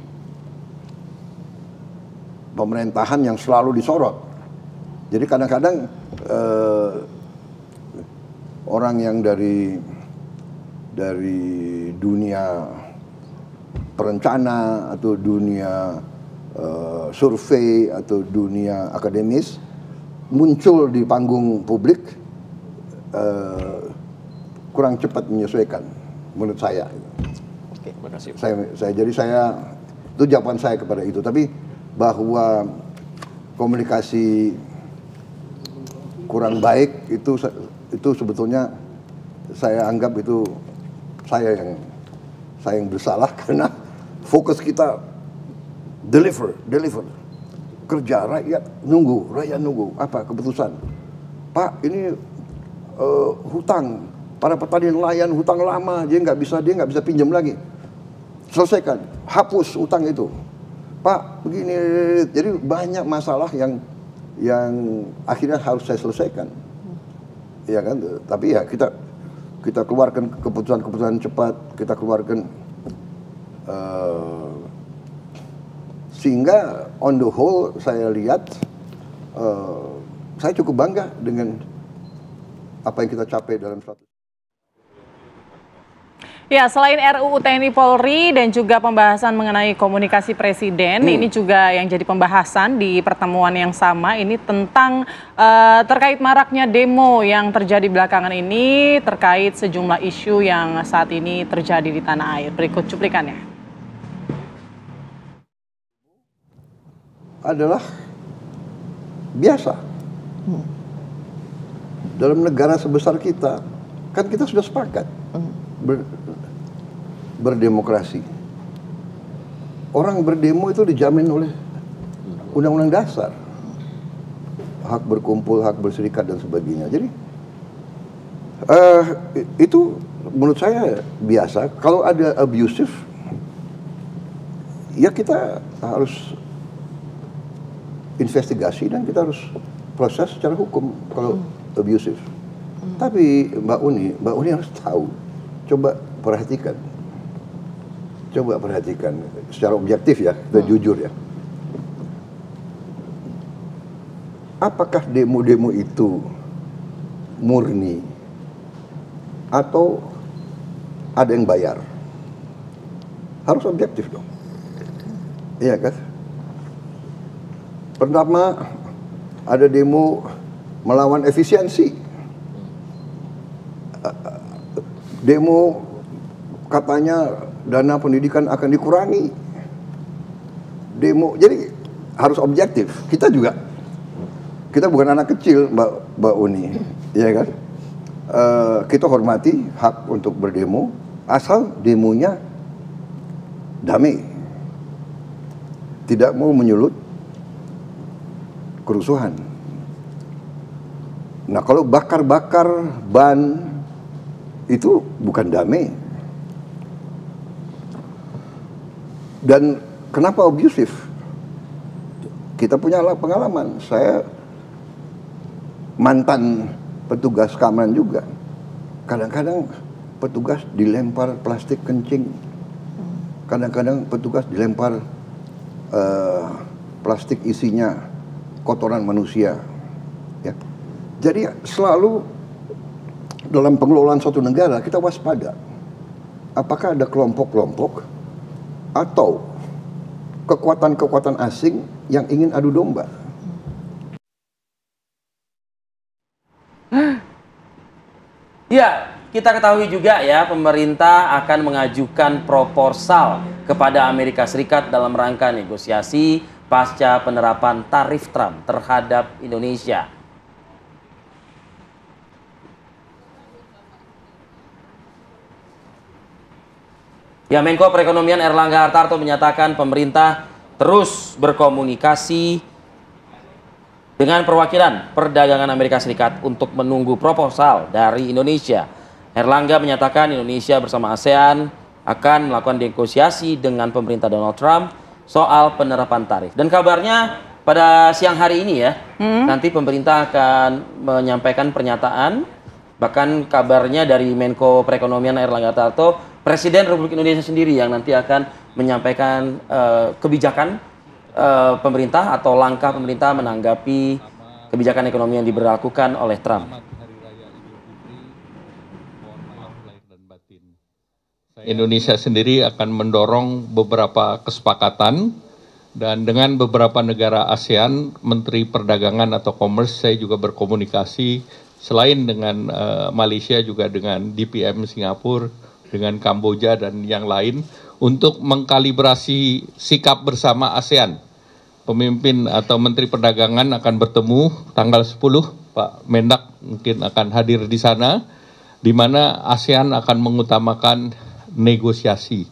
pemerintahan yang selalu disorot. Jadi kadang-kadang orang yang dari dunia perencana atau dunia survei atau dunia akademis muncul di panggung publik kurang cepat menyesuaikan. Menurut saya. Oke, makasih. Saya itu jawaban saya kepada itu. Tapi bahwa komunikasi kurang baik itu sebetulnya saya anggap itu saya yang bersalah karena fokus kita deliver kerja, rakyat nunggu apa keputusan. Pak ini hutang. Para petani nelayan hutang lama, dia nggak bisa pinjam lagi. Selesaikan, hapus hutang itu. Pak, begini, jadi banyak masalah yang akhirnya harus saya selesaikan. Ya kan, tapi ya kita keluarkan keputusan cepat, kita keluarkan sehingga on the whole saya lihat saya cukup bangga dengan apa yang kita capai dalam suatu. Ya, selain RUU TNI Polri dan juga pembahasan mengenai komunikasi Presiden, ini juga yang jadi pembahasan di pertemuan yang sama ini tentang terkait maraknya demo yang terjadi belakangan ini terkait sejumlah isu yang saat ini terjadi di tanah air. Berikut cuplikannya. Adalah biasa. Dalam negara sebesar kita, kan kita sudah sepakat. Berdemokrasi. Orang berdemo itu dijamin oleh Undang-Undang Dasar. Hak berkumpul, hak berserikat dan sebagainya. Jadi itu menurut saya biasa. Kalau ada abusive, ya kita harus investigasi dan kita harus proses secara hukum kalau abusive. Tapi Mbak Uni harus tahu. Coba perhatikan secara objektif ya, kita jujur ya. Apakah demo-demo itu murni atau ada yang bayar? Harus objektif dong. Iya kan? Pertama ada demo melawan efisiensi. Demo katanya dana pendidikan akan dikurangi. Demo, jadi harus objektif. Kita bukan anak kecil, Mbak Uni, ya kan? Kita hormati hak untuk berdemo, asal demonya damai, tidak mau menyulut kerusuhan. Nah, kalau bakar-bakar ban itu bukan damai. Dan kenapa abusive? Kita punya pengalaman. Saya mantan petugas keamanan juga. Kadang-kadang petugas dilempar plastik kencing kadang-kadang petugas dilempar plastik isinya kotoran manusia. Ya. Jadi selalu dalam pengelolaan suatu negara kita waspada. Apakah ada kelompok-kelompok atau kekuatan-kekuatan asing yang ingin adu domba? Ya, kita ketahui juga ya, pemerintah akan mengajukan proposal kepada Amerika Serikat dalam rangka negosiasi pasca penerapan tarif Trump terhadap Indonesia. Ya, Menko Perekonomian Erlangga Hartarto menyatakan pemerintah terus berkomunikasi dengan perwakilan perdagangan Amerika Serikat untuk menunggu proposal dari Indonesia. Erlangga menyatakan Indonesia bersama ASEAN akan melakukan negosiasi dengan pemerintah Donald Trump soal penerapan tarif. Dan kabarnya pada siang hari ini ya, nanti pemerintah akan menyampaikan pernyataan. Bahkan kabarnya dari Menko Perekonomian Erlangga Hartarto, Presiden Republik Indonesia sendiri yang nanti akan menyampaikan kebijakan pemerintah atau langkah pemerintah menanggapi kebijakan ekonomi yang diberlakukan oleh Trump. Indonesia sendiri akan mendorong beberapa kesepakatan dan dengan beberapa negara ASEAN, Menteri Perdagangan atau Commerce saya juga berkomunikasi selain dengan Malaysia juga dengan DPM Singapura, dengan Kamboja dan yang lain untuk mengkalibrasi sikap bersama ASEAN. Pemimpin atau Menteri Perdagangan akan bertemu tanggal 10, Pak Mendak mungkin akan hadir di sana, di mana ASEAN akan mengutamakan negosiasi.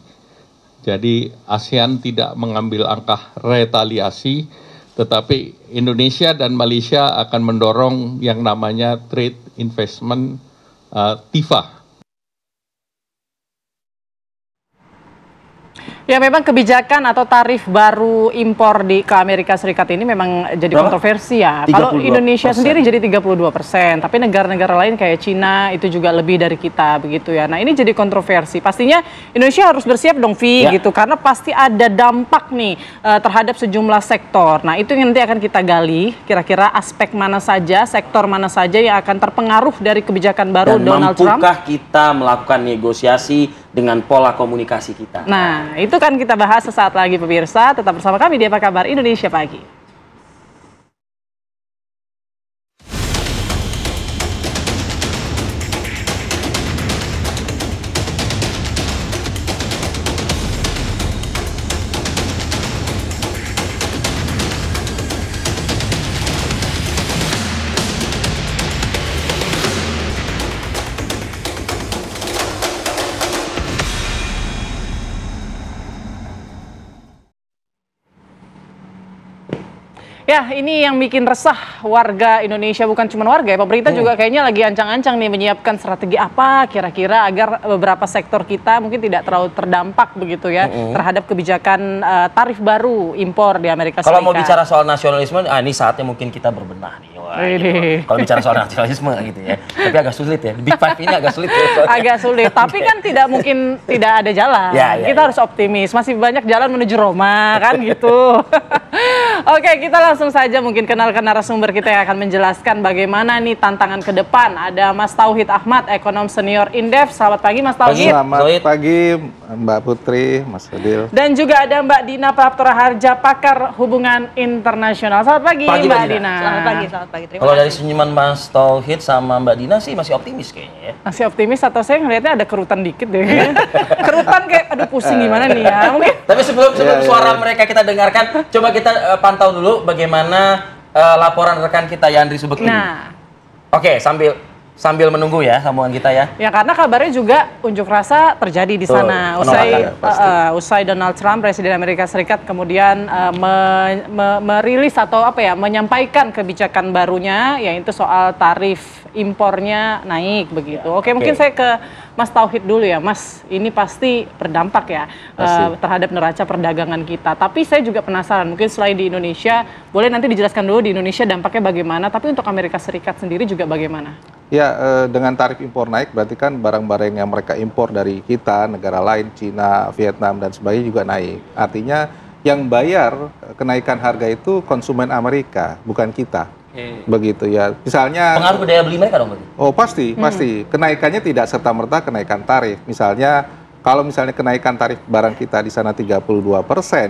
Jadi ASEAN tidak mengambil langkah retaliasi, tetapi Indonesia dan Malaysia akan mendorong yang namanya trade investment TIFA. Ya, memang kebijakan atau tarif baru impor ke Amerika Serikat ini memang jadi kontroversi ya. Kalau Indonesia sendiri jadi 32%, tapi negara-negara lain kayak Cina itu juga lebih dari kita begitu ya. Nah, ini jadi kontroversi. Pastinya Indonesia harus bersiap dong, Vi, gitu, karena pasti ada dampak nih terhadap sejumlah sektor. Nah, itu yang nanti akan kita gali, kira-kira aspek mana saja, sektor mana saja yang akan terpengaruh dari kebijakan baru Donald Trump. Dan mampukah kita melakukan negosiasi dengan pola komunikasi kita? Nah, itu kan kita bahas sesaat lagi pemirsa. Tetap bersama kami di Apa Kabar Indonesia Pagi. Ya, ini yang bikin resah warga Indonesia, bukan cuma warga ya, pemerintah juga kayaknya lagi ancang-ancang nih menyiapkan strategi apa kira-kira agar beberapa sektor kita mungkin tidak terlalu terdampak begitu ya terhadap kebijakan tarif baru impor di Amerika Serikat. Kalau mau bicara soal nasionalisme, ini saatnya mungkin kita berbenah nih. Kalau bicara soal nasionalisme gitu ya, tapi agak sulit ya. Big Five ini agak sulit ya. Agak sulit, tapi kan tidak mungkin tidak ada jalan. Kita harus optimis, masih banyak jalan menuju Roma kan gitu. Oke, kita langsung saja mungkin kenalkan narasumber kita yang akan menjelaskan bagaimana nih tantangan ke depan. Ada Mas Tauhid Ahmad, ekonom senior Indef. Selamat pagi Mas Tauhid. Selamat pagi Mbak Putri, Mas Fadil. Dan juga ada Mbak Dina Praptora Harja, pakar hubungan internasional. Selamat pagi, Mbak Dina. Selamat pagi, selamat pagi. Kalau dari senyuman Mas Tauhid sama Mbak Dina sih masih optimis kayaknya ya. Masih optimis atau saya ngelihatnya ada kerutan dikit deh. Kerutan kayak aduh pusing gimana nih ya. Mungkin. Tapi sebelum suara mereka kita dengarkan, coba kita pantau dulu bagaimana laporan rekan kita Yandri Subekti. Nah. Oke, sambil menunggu ya sambungan kita ya. Ya, karena kabarnya juga unjuk rasa terjadi di sana. Usai Donald Trump, Presiden Amerika Serikat, kemudian merilis atau menyampaikan kebijakan barunya, yaitu soal tarif impornya naik begitu. Oke, mungkin saya ke Mas Tauhid dulu ya, Mas. Ini pasti berdampak ya terhadap neraca perdagangan kita. Tapi saya juga penasaran, mungkin selain di Indonesia, boleh nanti dijelaskan dulu di Indonesia dampaknya bagaimana, tapi untuk Amerika Serikat sendiri juga bagaimana? Ya, dengan tarif impor naik berarti kan barang-barang yang mereka impor dari kita, negara lain, Cina, Vietnam, dan sebagainya juga naik. Artinya yang bayar kenaikan harga itu konsumen Amerika, bukan kita. Begitu ya. Misalnya pengaruh ke daya beli mereka dong berarti? Oh pasti, pasti. Kenaikannya tidak serta-merta kenaikan tarif. Misalnya kalau misalnya kenaikan tarif barang kita di sana 32%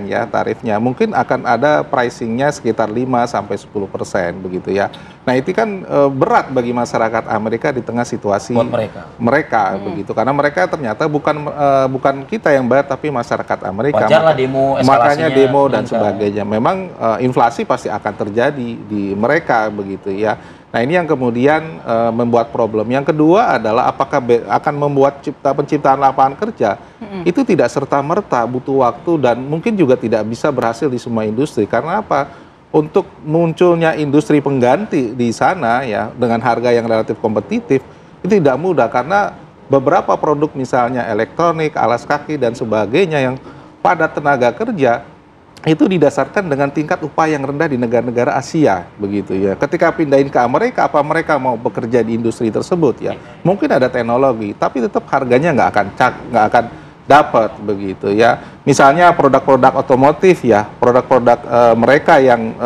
ya tarifnya, mungkin akan ada pricingnya sekitar 5-10% begitu ya. Nah itu kan berat bagi masyarakat Amerika di tengah situasi buat mereka begitu, karena mereka ternyata bukan kita yang bayar tapi masyarakat Amerika. Wajarlah demo, makanya demo dan sebagainya. Memang inflasi pasti akan terjadi di mereka begitu ya. Nah ini yang kemudian membuat problem. Yang kedua adalah apakah akan membuat penciptaan lapangan kerja itu tidak serta-merta, butuh waktu dan mungkin juga tidak bisa berhasil di semua industri. Karena apa? Untuk munculnya industri pengganti di sana ya dengan harga yang relatif kompetitif itu tidak mudah karena beberapa produk misalnya elektronik, alas kaki dan sebagainya yang padat tenaga kerja itu didasarkan dengan tingkat upah yang rendah di negara-negara Asia begitu ya. Ketika pindahin ke Amerika, apa mereka mau bekerja di industri tersebut ya? Mungkin ada teknologi, tapi tetap harganya nggak akan dapat begitu ya. Misalnya produk-produk otomotif ya, produk-produk mereka yang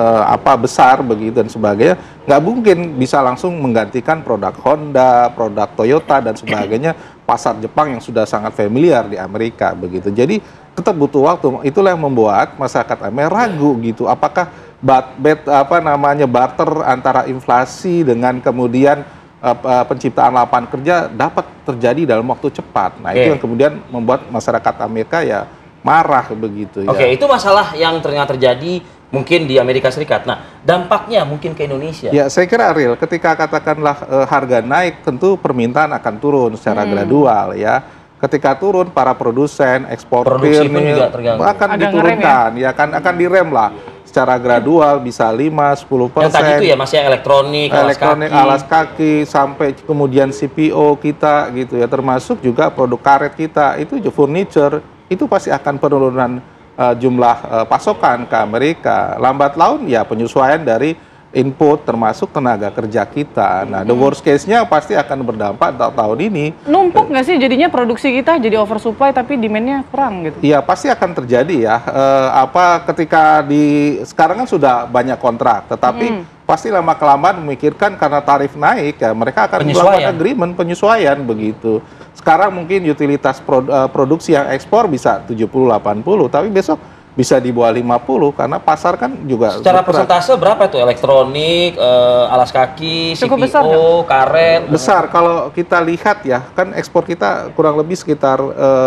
besar begitu dan sebagainya, nggak mungkin bisa langsung menggantikan produk Honda, produk Toyota dan sebagainya. Pasar Jepang yang sudah sangat familiar di Amerika begitu. Jadi tetap butuh waktu. Itulah yang membuat masyarakat Amerika ragu gitu. Apakah barter antara inflasi dengan kemudian penciptaan lapangan kerja dapat terjadi dalam waktu cepat. Nah, itu yang kemudian membuat masyarakat Amerika ya marah begitu ya. Oke, itu masalah yang ternyata terjadi mungkin di Amerika Serikat. Nah, dampaknya mungkin ke Indonesia. Ya, saya kira real. Ketika katakanlah harga naik, tentu permintaan akan turun secara gradual ya. Ketika turun, para produsen, eksportir akan diturunkan, ya akan direm lah secara gradual, bisa 5-10%. Yang tadi itu ya masih elektronik, alas kaki, sampai kemudian CPO kita gitu ya, termasuk juga produk karet kita, itu furniture, itu pasti akan penurunan jumlah pasokan ke Amerika. Lambat laun ya penyesuaian dari input termasuk tenaga kerja kita. Nah, the worst case-nya pasti akan berdampak tahun ini. Numpuk nggak sih jadinya produksi kita jadi oversupply tapi demand-nya kurang gitu? Iya, pasti akan terjadi ya. Ketika sekarang kan sudah banyak kontrak, tetapi pasti lama-kelamaan memikirkan karena tarif naik ya, mereka akan melakukan agreement penyesuaian begitu. Sekarang mungkin utilitas produksi yang ekspor bisa 70-80, tapi besok bisa di bawah 50 karena pasar kan juga secara persentase berapa itu elektronik, alas kaki, cukup CPO, karet? Besar. Kalau kita lihat ya, kan ekspor kita kurang lebih sekitar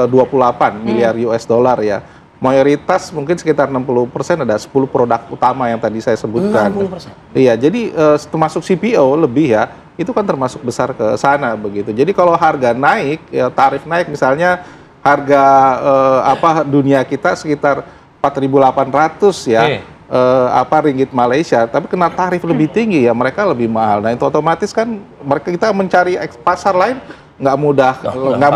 28 miliar US dollar ya. Mayoritas mungkin sekitar 60%, ada 10 produk utama yang tadi saya sebutkan. 60%? Iya, jadi termasuk CPO lebih ya, itu kan termasuk besar ke sana begitu. Jadi kalau harga naik, ya tarif naik, misalnya harga dunia kita sekitar 4.800 ya, ringgit Malaysia, tapi kena tarif lebih tinggi ya, mereka lebih mahal. Nah itu otomatis kan kita mencari pasar lain nggak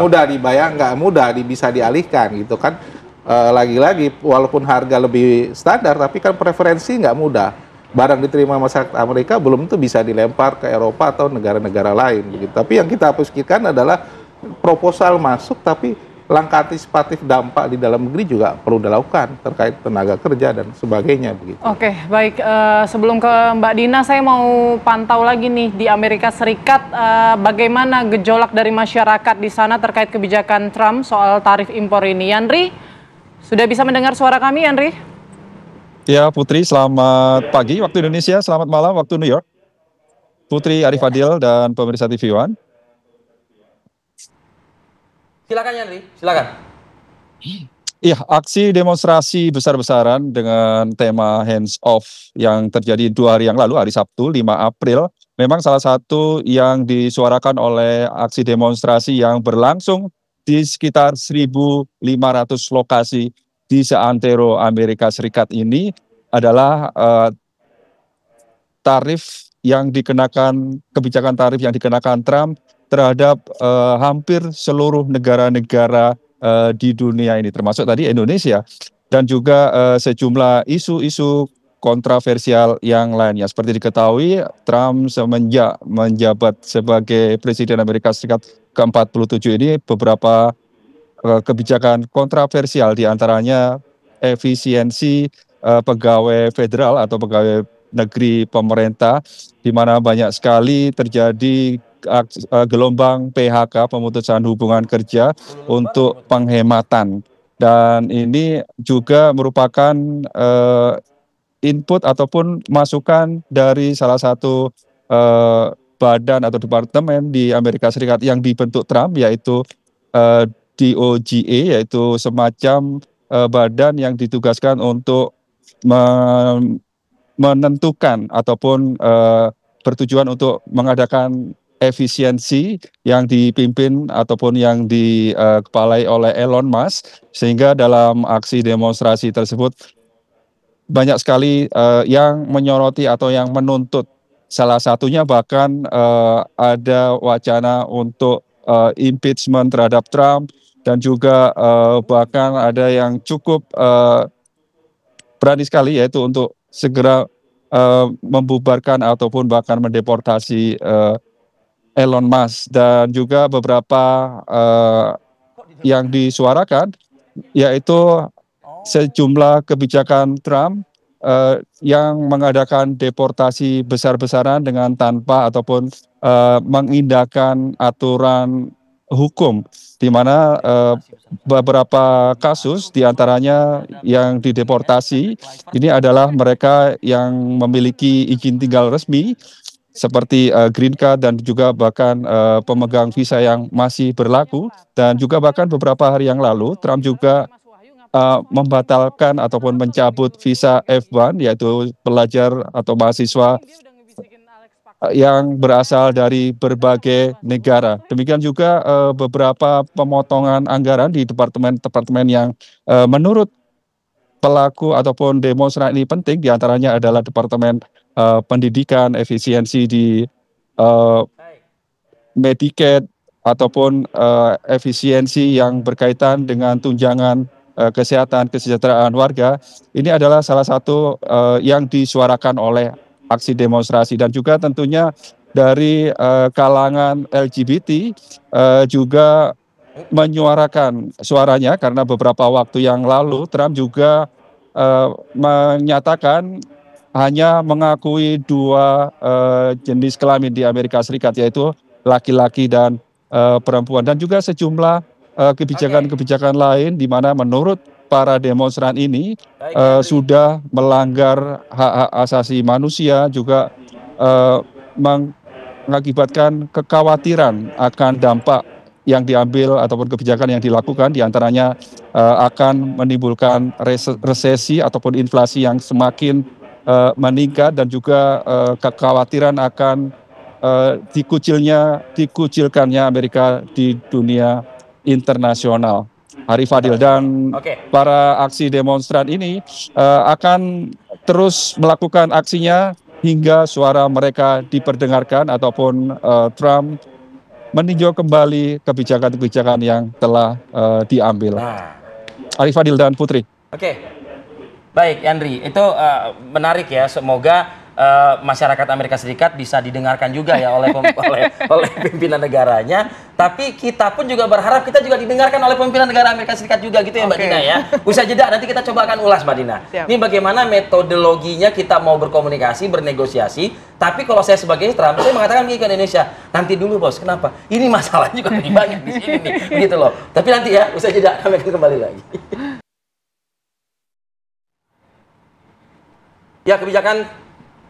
mudah dibayar, nggak mudah bisa dialihkan gitu kan. Lagi-lagi walaupun harga lebih standar, tapi kan preferensi nggak mudah. Barang diterima masyarakat Amerika belum tentu bisa dilempar ke Eropa atau negara-negara lain begitu. Tapi yang kita pikirkan adalah proposal masuk, tapi langkah antisipatif dampak di dalam negeri juga perlu dilakukan terkait tenaga kerja dan sebagainya begitu. Oke, baik. Sebelum ke Mbak Dina, saya mau pantau lagi nih di Amerika Serikat bagaimana gejolak dari masyarakat di sana terkait kebijakan Trump soal tarif impor ini. Yandri, sudah bisa mendengar suara kami, Yandri? Ya, Putri, selamat pagi waktu Indonesia, selamat malam waktu New York. Putri Arif Adil dan pemirsa TV One. Silakan Yandri, silakan. Iya, aksi demonstrasi besar-besaran dengan tema hands off yang terjadi 2 hari yang lalu, hari Sabtu 5 April, memang salah satu yang disuarakan oleh aksi demonstrasi yang berlangsung di sekitar 1.500 lokasi di seantero Amerika Serikat ini adalah kebijakan tarif yang dikenakan Trump terhadap hampir seluruh negara-negara di dunia ini, termasuk tadi Indonesia, dan juga sejumlah isu-isu kontroversial yang lainnya. Seperti diketahui, Trump semenjak menjabat sebagai Presiden Amerika Serikat ke-47 ini beberapa kebijakan kontroversial, diantaranya efisiensi pegawai federal atau pegawai negeri pemerintah, di mana banyak sekali terjadi gelombang PHK, pemutusan hubungan kerja untuk penghematan. Dan ini juga merupakan input ataupun masukan dari salah satu badan atau departemen di Amerika Serikat yang dibentuk Trump, yaitu DOGA, yaitu semacam badan yang ditugaskan untuk menentukan ataupun bertujuan untuk mengadakan efisiensi yang dipimpin ataupun yang dikepalai oleh Elon Musk, sehingga dalam aksi demonstrasi tersebut banyak sekali yang menyoroti atau yang menuntut. Salah satunya bahkan ada wacana untuk impeachment terhadap Trump, dan juga bahkan ada yang cukup berani sekali, yaitu untuk segera membubarkan ataupun bahkan mendeportasi Elon Musk. Dan juga beberapa yang disuarakan yaitu sejumlah kebijakan Trump yang mengadakan deportasi besar-besaran dengan tanpa ataupun mengindahkan aturan hukum, di mana beberapa kasus diantaranya yang dideportasi ini adalah mereka yang memiliki izin tinggal resmi seperti green card, dan juga bahkan pemegang visa yang masih berlaku. Dan juga bahkan beberapa hari yang lalu Trump juga membatalkan ataupun mencabut visa F1, yaitu pelajar atau mahasiswa yang berasal dari berbagai negara. Demikian juga beberapa pemotongan anggaran di departemen-departemen yang menurut pelaku ataupun demonstran ini penting, diantaranya adalah Departemen Pendidikan, efisiensi di Medicaid, ataupun efisiensi yang berkaitan dengan tunjangan kesehatan, kesejahteraan warga. Ini adalah salah satu yang disuarakan oleh aksi demonstrasi. Dan juga tentunya dari kalangan LGBT juga menyuarakan suaranya, karena beberapa waktu yang lalu Trump juga menyatakan hanya mengakui dua jenis kelamin di Amerika Serikat, yaitu laki-laki dan perempuan. Dan juga sejumlah kebijakan-kebijakan lain di mana menurut para demonstran ini sudah melanggar hak-hak asasi manusia, juga mengakibatkan kekhawatiran akan dampak yang diambil ataupun kebijakan yang dilakukan, diantaranya akan menimbulkan resesi ataupun inflasi yang semakin meningkat, dan juga kekhawatiran akan dikucilkannya Amerika di dunia internasional. Arif Fadil, dan para aksi demonstran ini akan terus melakukan aksinya hingga suara mereka diperdengarkan ataupun Trump meninjau kembali kebijakan-kebijakan yang telah diambil. Arif Fadil dan Putri. Baik, Andri, itu menarik ya. Semoga masyarakat Amerika Serikat bisa didengarkan juga ya oleh pimpinan negaranya. Tapi kita pun juga berharap kita juga didengarkan oleh pimpinan negara Amerika Serikat juga, gitu ya Mbak Dina ya. Usai jeda nanti kita coba akan ulas, Mbak Dina. Ini bagaimana metodologinya kita mau berkomunikasi, bernegosiasi. Tapi kalau saya sebagai Trump, saya mengatakan begini ke Indonesia, nanti dulu bos, kenapa? Ini masalah juga lebih banyak di sini nih, begitu loh. Tapi nanti ya, usai jeda kami akan kembali lagi. Ya, kebijakan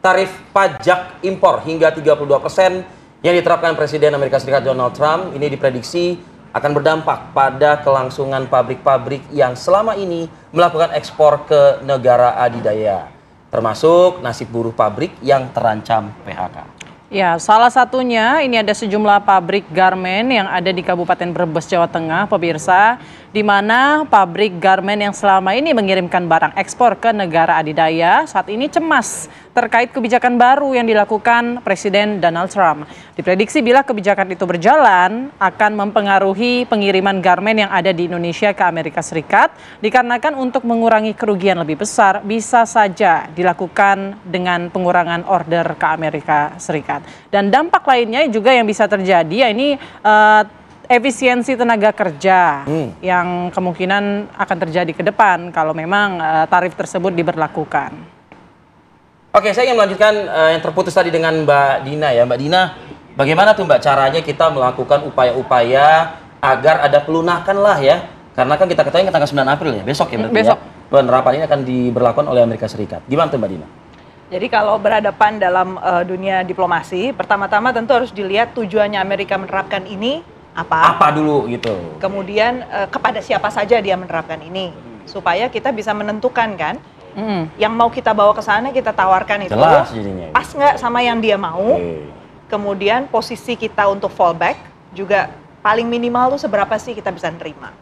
tarif pajak impor hingga 32% yang diterapkan Presiden Amerika Serikat Donald Trump ini diprediksi akan berdampak pada kelangsungan pabrik-pabrik yang selama ini melakukan ekspor ke negara adidaya, termasuk nasib buruh pabrik yang terancam PHK. Ya, salah satunya ini ada sejumlah pabrik garmen yang ada di Kabupaten Brebes, Jawa Tengah, pemirsa. di mana pabrik garmen yang selama ini mengirimkan barang ekspor ke negara adidaya saat ini cemas terkait kebijakan baru yang dilakukan Presiden Donald Trump. Diprediksi bila kebijakan itu berjalan akan mempengaruhi pengiriman garmen yang ada di Indonesia ke Amerika Serikat, dikarenakan untuk mengurangi kerugian lebih besar bisa saja dilakukan dengan pengurangan order ke Amerika Serikat. Dan dampak lainnya juga yang bisa terjadi, ini efisiensi tenaga kerja yang kemungkinan akan terjadi ke depan kalau memang tarif tersebut diberlakukan. Oke, saya ingin melanjutkan yang terputus tadi dengan Mbak Dina ya. Mbak Dina, bagaimana tuh Mbak caranya kita melakukan upaya-upaya agar ada pelunakan lah ya? Karena kan kita ketahui tanggal 9 April ya, besok ya berarti besok. Ya. Penerapan ini akan diberlakukan oleh Amerika Serikat. Gimana tuh Mbak Dina? Jadi kalau berhadapan dalam dunia diplomasi, pertama-tama tentu harus dilihat tujuannya Amerika menerapkan ini apa dulu gitu. Kemudian kepada siapa saja dia menerapkan ini, supaya kita bisa menentukan kan, yang mau kita bawa ke sana kita tawarkan itu jelas jadinya. Pas nggak sama yang dia mau. Kemudian posisi kita untuk fallback juga paling minimal tuh seberapa sih kita bisa nerima.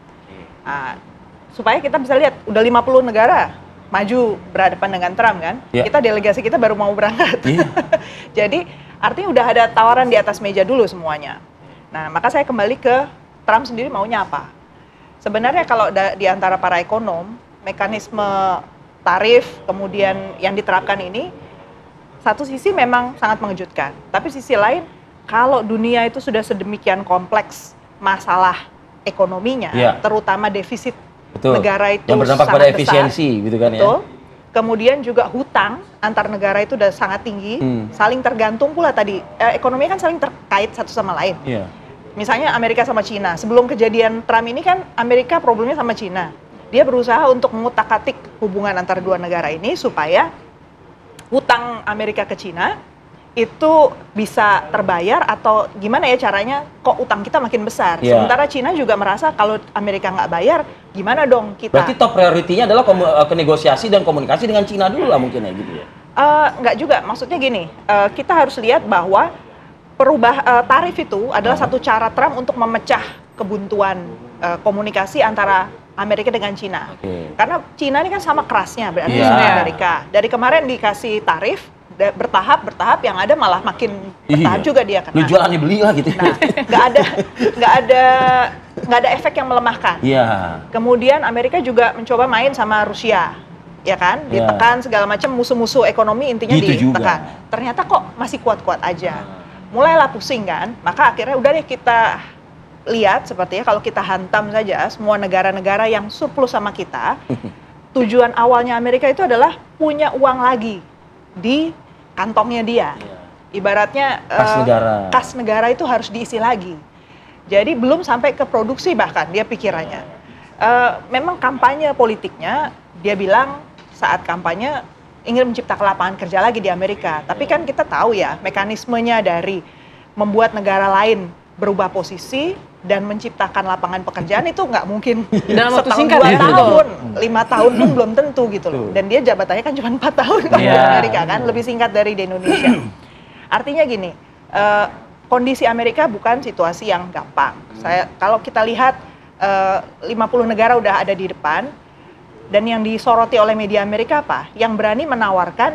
Supaya kita bisa lihat udah 50 negara maju berhadapan dengan Trump kan, kita delegasi kita baru mau berangkat. Jadi artinya udah ada tawaran di atas meja dulu semuanya. Nah, maka saya kembali ke Trump sendiri maunya apa. Sebenarnya kalau di antara para ekonom, mekanisme tarif kemudian yang diterapkan ini, satu sisi memang sangat mengejutkan. Tapi sisi lain, kalau dunia itu sudah sedemikian kompleks masalah ekonominya, terutama defisit negara itu yang berdampak pada efisiensi besar, gitu kan ya. Kemudian juga hutang antar negara itu udah sangat tinggi, saling tergantung pula tadi. Ekonominya kan saling terkait satu sama lain. Misalnya Amerika sama Cina. Sebelum kejadian Trump ini kan Amerika problemnya sama Cina. Dia berusaha untuk mengutak-atik hubungan antara dua negara ini supaya hutang Amerika ke Cina itu bisa terbayar, atau gimana ya caranya kok utang kita makin besar. Sementara Cina juga merasa kalau Amerika nggak bayar, gimana dong kita. Berarti top priority-nya adalah negosiasi dan komunikasi dengan Cina dulu lah mungkin ya gitu ya? Nggak juga, maksudnya gini, kita harus lihat bahwa tarif itu adalah satu cara Trump untuk memecah kebuntuan komunikasi antara Amerika dengan Cina. Karena Cina ini kan sama kerasnya berarti sama Amerika. Dari kemarin dikasih tarif bertahap, yang ada malah makin bertahap juga dia kena. Lu jualannya beli lah gitu. Nah, nggak ada efek yang melemahkan. Kemudian Amerika juga mencoba main sama Rusia, ya kan, ditekan segala macam, musuh-musuh ekonomi intinya gitu ditekan. Ternyata kok masih kuat-kuat aja. Mulailah pusing kan, maka akhirnya udah deh kita lihat sepertinya kalau kita hantam saja semua negara-negara yang surplus sama kita. Tujuan awalnya Amerika itu adalah punya uang lagi di kantongnya dia. Ibaratnya kas negara itu harus diisi lagi. Jadi belum sampai ke produksi bahkan dia pikirannya. Memang kampanye politiknya, dia bilang saat kampanye ingin menciptakan lapangan kerja lagi di Amerika. Tapi kan kita tahu ya mekanismenya dari membuat negara lain berubah posisi dan menciptakan lapangan pekerjaan itu nggak mungkin dalam waktu singkat, 2 tahun, 5 tahun pun belum tentu gitu loh. Dan dia jabatannya kan cuma 4 tahun di Amerika kan, lebih singkat dari di Indonesia. Artinya gini, kondisi Amerika bukan situasi yang gampang. Kalau kita lihat 50 negara udah ada di depan, dan yang disoroti oleh media Amerika apa? Yang berani menawarkan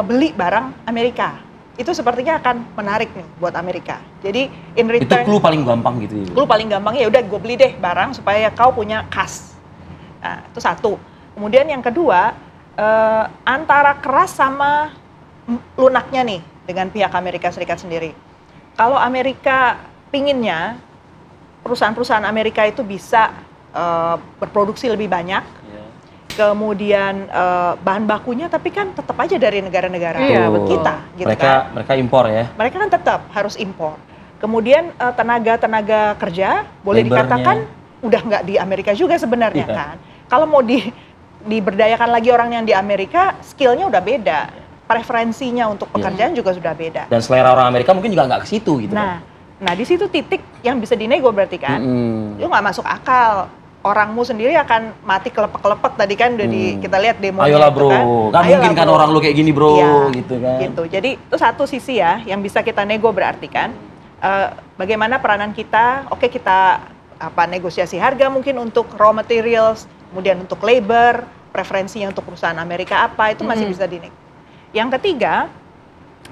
beli barang Amerika. Itu sepertinya akan menarik nih buat Amerika. Jadi in return, itu clue paling gampang gitu. Clue paling gampang ya udah gue beli deh barang supaya kau punya kas. Nah, itu satu. Kemudian yang kedua, antara keras sama lunaknya nih dengan pihak Amerika Serikat sendiri. Kalau Amerika pinginnya perusahaan-perusahaan Amerika itu bisa berproduksi lebih banyak, kemudian bahan bakunya tapi kan tetap aja dari negara-negara kita gitu. Mereka impor ya. Mereka kan tetap harus impor. Kemudian tenaga kerja boleh dikatakan udah nggak di Amerika juga sebenarnya kan. Kalau mau diberdayakan lagi orang yang di Amerika, skillnya udah beda, preferensinya untuk pekerjaan juga sudah beda. Dan selera orang Amerika mungkin juga nggak ke situ gitu. Nah di situ titik yang bisa dinego berarti kan. Lu nggak masuk akal. Orangmu sendiri akan mati kelepek-kelepek tadi kan udah kita lihat demonya. Ayolah bro, kan mungkin kan orang lu kayak gini bro, gitu kan. Gitu. Jadi itu satu sisi ya yang bisa kita nego berarti kan. Bagaimana peranan kita? Oke, kita negosiasi harga mungkin untuk raw materials, kemudian untuk labor, preferensinya untuk perusahaan Amerika apa, itu masih bisa dinek. Yang ketiga,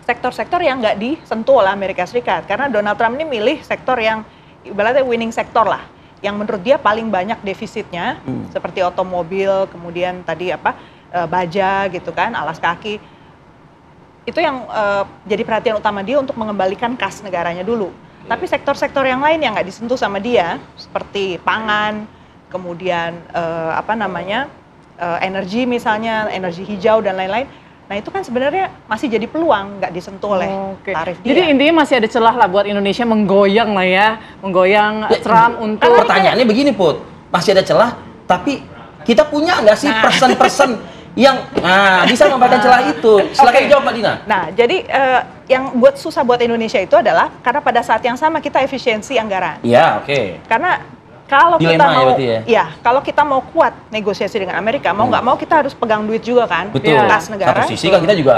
sektor-sektor yang nggak disentuh oleh Amerika Serikat, karena Donald Trump ini milih sektor yang ibaratnya winning sektor lah, yang menurut dia paling banyak defisitnya, seperti otomobil, kemudian tadi baja gitu kan, alas kaki. Itu yang jadi perhatian utama dia untuk mengembalikan kas negaranya dulu. Tapi sektor-sektor yang lain yang nggak disentuh sama dia, seperti pangan, kemudian energi misalnya, energi hijau dan lain-lain. Nah itu kan sebenarnya masih jadi peluang, nggak disentuh oleh tarif dia. Jadi intinya masih ada celah lah buat Indonesia menggoyang lah ya, menggoyang Trump untuk. Pertanyaannya begini Put, masih ada celah, tapi kita punya nggak sih person-person yang bisa membaca celah itu? Silakan jawab Mbak Dina. Nah jadi yang susah buat Indonesia itu adalah karena pada saat yang sama kita efisiensi anggaran. Iya, oke. Karena kalau dilema kita mau, kalau kita mau kuat negosiasi dengan Amerika, mau nggak mau kita harus pegang duit juga kan, kas negara. Satu sisi kan kita juga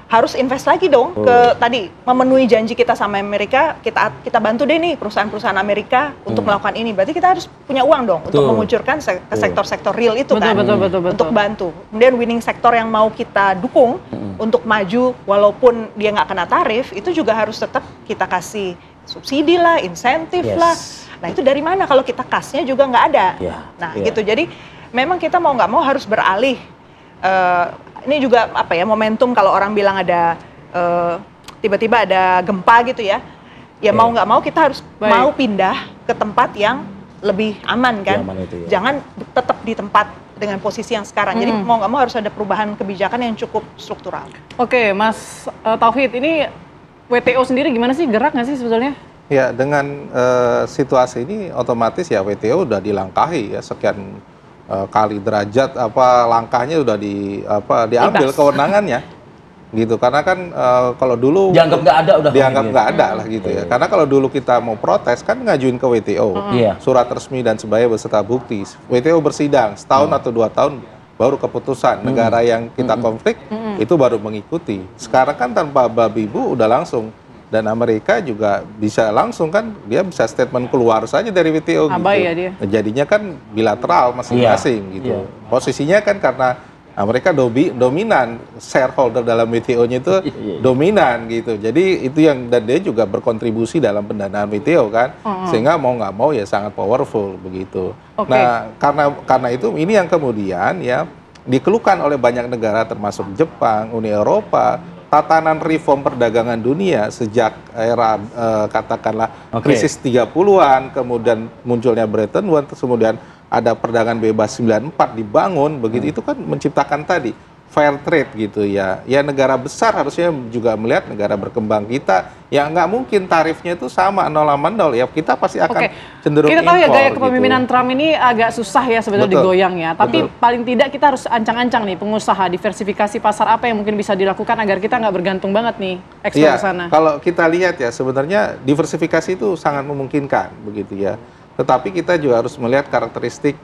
harus invest lagi dong ke tadi memenuhi janji kita sama Amerika, kita bantu deh nih perusahaan-perusahaan Amerika untuk melakukan ini. Berarti kita harus punya uang dong untuk mengucurkan ke sektor-sektor real itu betul. Untuk bantu. Kemudian winning sektor yang mau kita dukung untuk maju walaupun dia nggak kena tarif, itu juga harus tetap kita kasih subsidi lah, insentif lah. Nah itu dari mana kalau kita kasnya juga nggak ada. Gitu. Jadi memang kita mau nggak mau harus beralih. Ini juga momentum kalau orang bilang ada tiba-tiba ada gempa gitu ya. Ya mau nggak mau kita harus mau pindah ke tempat yang lebih aman kan. Jangan tetap di tempat dengan posisi yang sekarang. Jadi mau nggak mau harus ada perubahan kebijakan yang cukup struktural. Oke, Mas Tauhid, ini WTO sendiri gimana sih, gerak nggak sih sebetulnya? Ya, dengan situasi ini otomatis ya WTO udah dilangkahi ya sekian kali derajat langkahnya udah diambil kewenangannya gitu, karena kan kalau dulu dianggap nggak ada lah gitu ya. Karena kalau dulu kita mau protes kan ngajuin ke WTO surat resmi dan sebagainya beserta bukti, WTO bersidang setahun atau 2 tahun baru keputusan. Negara yang kita konflik itu baru mengikuti. Sekarang kan tanpa babi bu udah langsung. Dan Amerika juga bisa langsung kan, dia bisa statement keluar saja dari WTO gitu. Ya dia. Jadinya kan bilateral masing-masing gitu. Posisinya kan karena Amerika dominan, shareholder dalam WTO-nya itu dominan gitu. Jadi itu yang, dan dia juga berkontribusi dalam pendanaan WTO kan. Sehingga mau nggak mau ya sangat powerful begitu. Nah karena itu ini yang kemudian ya dikeluhkan oleh banyak negara termasuk Jepang, Uni Eropa. Tatanan reform perdagangan dunia sejak era katakanlah krisis 30-an, kemudian munculnya Bretton Woods, kemudian ada perdagangan bebas 94 dibangun, begitu itu kan menciptakan tadi fair trade gitu ya. Ya negara besar harusnya juga melihat negara berkembang kita, ya nggak mungkin tarifnya itu sama 0,0 ya, kita pasti akan cenderung kita tahu impor, ya gaya kepemimpinan Trump ini agak susah ya sebetulnya digoyang ya, tapi paling tidak kita harus ancang-ancang nih pengusaha, diversifikasi pasar apa yang mungkin bisa dilakukan agar kita nggak bergantung banget nih ekspor ke sana. Kalau kita lihat ya sebenarnya diversifikasi itu sangat memungkinkan begitu ya. Tetapi kita juga harus melihat karakteristik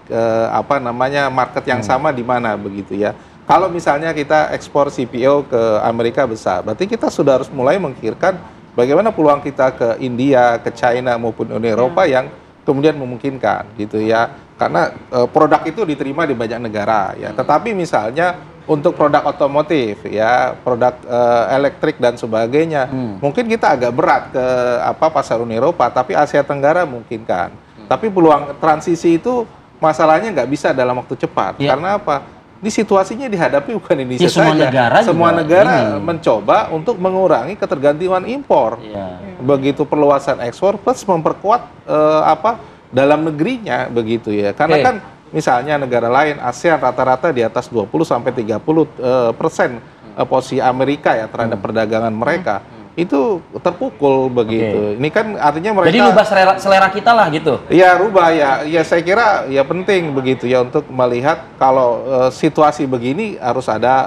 market yang sama di mana begitu ya. Kalau misalnya kita ekspor CPO ke Amerika besar, berarti kita sudah harus mulai memikirkan bagaimana peluang kita ke India, ke China maupun Uni Eropa yang kemudian memungkinkan gitu ya. Karena produk itu diterima di banyak negara ya. Tetapi misalnya untuk produk otomotif ya, produk elektrik dan sebagainya, mungkin kita agak berat ke pasar Uni Eropa, tapi Asia Tenggara memungkinkan. Tapi peluang transisi itu masalahnya nggak bisa dalam waktu cepat. Karena apa? Ini situasinya dihadapi bukan Indonesia saja. Semua negara mencoba untuk mengurangi ketergantungan impor. Begitu perluasan ekspor plus memperkuat dalam negerinya begitu ya. Karena kan misalnya negara lain ASEAN rata-rata di atas 20-30% posisi Amerika ya terhadap perdagangan mereka. Itu terpukul begitu. Ini kan artinya mereka. Jadi rubah selera kita lah gitu. Iya rubah ya. Ya saya kira ya penting begitu ya untuk melihat kalau situasi begini harus ada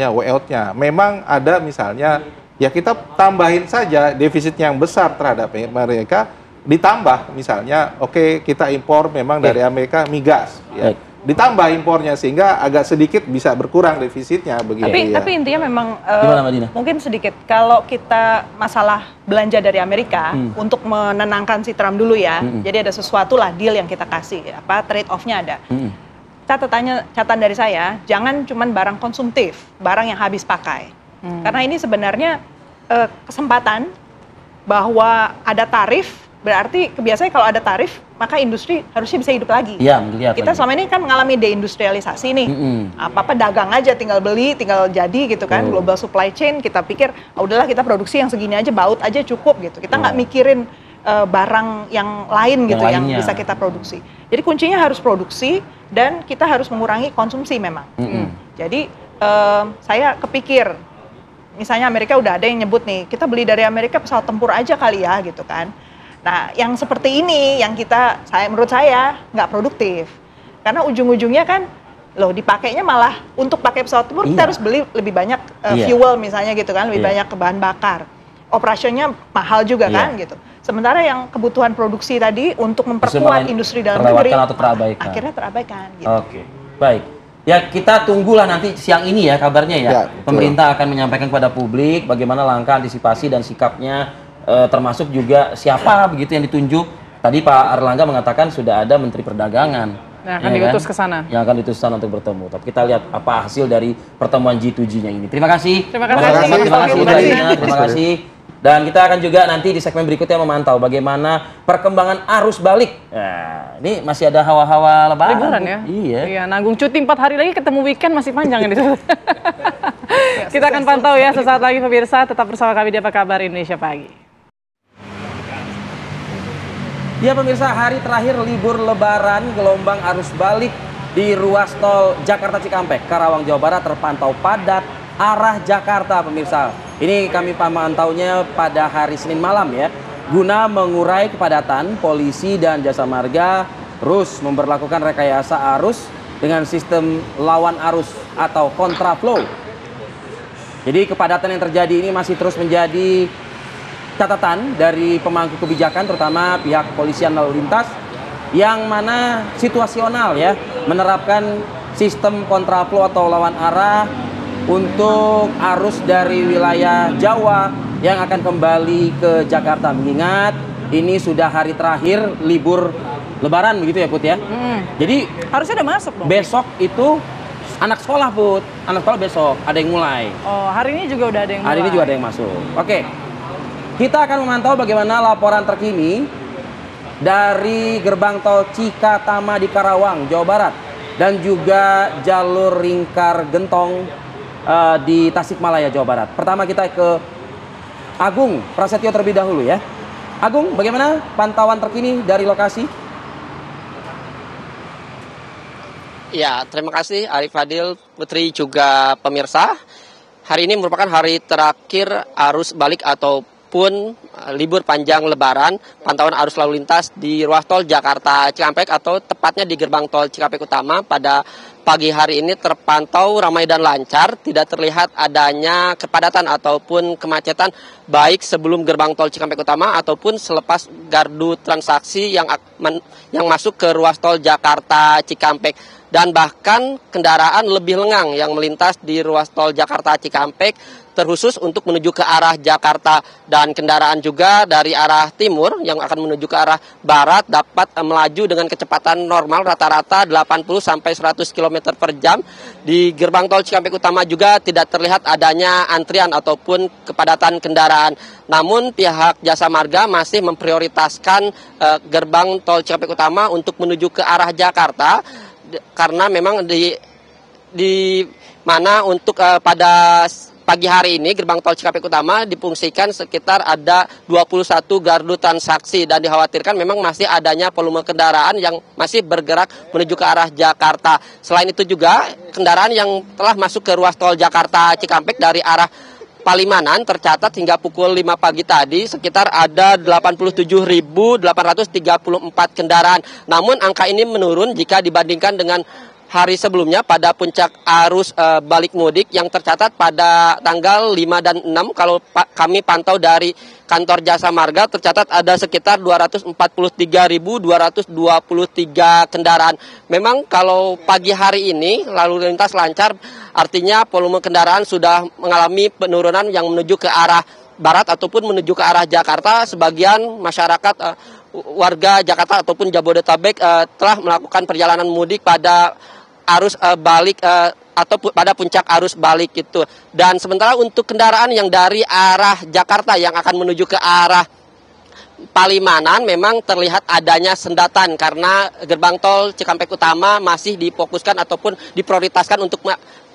way out-nya. Memang ada misalnya ya kita tambahin saja defisit yang besar terhadap mereka, ditambah misalnya kita impor memang dari Amerika migas ya. ditambah impornya sehingga agak sedikit bisa berkurang defisitnya begitu. Tapi intinya memang mungkin sedikit kalau kita masalah belanja dari Amerika untuk menenangkan si Trump dulu ya. Jadi ada sesuatu lah deal yang kita kasih, trade off-nya ada. Catatan dari saya, jangan cuman barang konsumtif, barang yang habis pakai. Karena ini sebenarnya kesempatan bahwa ada tarif. Berarti biasanya kalau ada tarif, maka industri harusnya bisa hidup lagi. Iya, kita selama ini kan mengalami deindustrialisasi nih. Apa-apa dagang aja, tinggal beli, tinggal jadi gitu kan. Global supply chain, kita pikir, udahlah kita produksi yang segini aja, baut aja cukup gitu. Kita nggak mikirin barang yang lain gitu, yang bisa kita produksi. Jadi kuncinya harus produksi, dan kita harus mengurangi konsumsi memang. Jadi saya kepikir, misalnya Amerika udah ada yang nyebut nih, kita beli dari Amerika pesawat tempur aja kali ya gitu kan. Nah, yang seperti ini yang menurut saya nggak produktif. Karena ujung-ujungnya kan, dipakainya malah untuk pakai pesawat tempur kita harus beli lebih banyak fuel misalnya gitu kan, lebih banyak bahan bakar. Operasionnya mahal juga kan gitu. Sementara yang kebutuhan produksi tadi untuk memperkuat industri dalam negeri akhirnya terabaikan. Gitu. Oke, baik. Ya kita tunggulah nanti siang ini ya kabarnya ya. Pemerintah akan menyampaikan kepada publik bagaimana langkah antisipasi dan sikapnya. Termasuk juga siapa begitu yang ditunjuk. Tadi Pak Airlangga mengatakan sudah ada Menteri Perdagangan yang akan diutus ke sana. Yang akan diutus ke sana untuk bertemu. Tapi kita lihat apa hasil dari pertemuan G2G-nya ini. Terima kasih. Terima kasih. Dan kita akan juga nanti di segmen berikutnya memantau bagaimana perkembangan arus balik. Nah, ini masih ada hawa-hawa lebaran. Liburan ya? Iya, nanggung cuti 4 hari lagi, ketemu weekend masih panjang ini. Kita akan pantau ya sesaat lagi pemirsa. Tetap bersama kami di Apa Kabar Indonesia Pagi. Ya pemirsa, hari terakhir libur lebaran, gelombang arus balik di ruas tol Jakarta Cikampek, Karawang, Jawa Barat terpantau padat arah Jakarta pemirsa. Ini kami pemantaunya pada hari Senin malam ya. Guna mengurai kepadatan, polisi dan jasa marga terus memberlakukan rekayasa arus dengan sistem lawan arus atau kontraflow. Jadi kepadatan yang terjadi ini masih terus menjadi catatan dari pemangku kebijakan, terutama pihak kepolisian lalu lintas, yang mana situasional ya, menerapkan sistem kontraflow atau lawan arah untuk arus dari wilayah Jawa yang akan kembali ke Jakarta. Mengingat ini sudah hari terakhir libur lebaran begitu ya Put ya. Jadi harusnya udah masuk dong. Besok itu anak sekolah Put, anak sekolah besok ada yang mulai. Oh, hari ini juga udah ada yang mulai. Hari ini juga ada yang masuk. Oke. Kita akan memantau bagaimana laporan terkini dari gerbang tol Cikatama di Karawang, Jawa Barat, dan juga jalur Lingkar Gentong di Tasikmalaya, Jawa Barat. Pertama kita ke Agung Prasetyo terlebih dahulu ya. Agung, bagaimana pantauan terkini dari lokasi? Ya, terima kasih Arif Fadil, Putri juga pemirsa. Hari ini merupakan hari terakhir arus balik ataupun libur panjang lebaran. Pantauan arus lalu lintas di ruas tol Jakarta Cikampek atau tepatnya di gerbang tol Cikampek Utama pada pagi hari ini terpantau ramai dan lancar, tidak terlihat adanya kepadatan ataupun kemacetan baik sebelum gerbang tol Cikampek Utama ataupun selepas gardu transaksi yang masuk ke ruas tol Jakarta Cikampek. Dan bahkan kendaraan lebih lengang yang melintas di ruas tol Jakarta Cikampek terkhusus untuk menuju ke arah Jakarta, dan kendaraan juga dari arah timur yang akan menuju ke arah barat dapat melaju dengan kecepatan normal rata-rata 80 sampai 100 km per jam. Di gerbang tol Cikampek Utama juga tidak terlihat adanya antrian ataupun kepadatan kendaraan. Namun pihak Jasa Marga masih memprioritaskan gerbang tol Cikampek Utama untuk menuju ke arah Jakarta, karena memang di mana untuk pada pagi hari ini gerbang tol Cikampek Utama difungsikan sekitar ada 21 gardu transaksi, dan dikhawatirkan memang masih adanya volume kendaraan yang masih bergerak menuju ke arah Jakarta. Selain itu juga kendaraan yang telah masuk ke ruas tol Jakarta Cikampek dari arah Palimanan tercatat hingga pukul 5 pagi tadi sekitar ada 87.834 kendaraan. Namun angka ini menurun jika dibandingkan dengan hari sebelumnya pada puncak arus balik mudik yang tercatat pada tanggal 5 dan 6 kalau kami pantau dari kantor Jasa Marga tercatat ada sekitar 243.223 kendaraan. Memang kalau pagi hari ini lalu lintas lancar, artinya volume kendaraan sudah mengalami penurunan yang menuju ke arah barat ataupun menuju ke arah Jakarta. Sebagian masyarakat warga Jakarta ataupun Jabodetabek telah melakukan perjalanan mudik pada arus balik atau pada puncak arus balik itu. Dan sementara untuk kendaraan yang dari arah Jakarta yang akan menuju ke arah Palimanan memang terlihat adanya sendatan karena gerbang tol Cikampek Utama masih difokuskan ataupun diprioritaskan untuk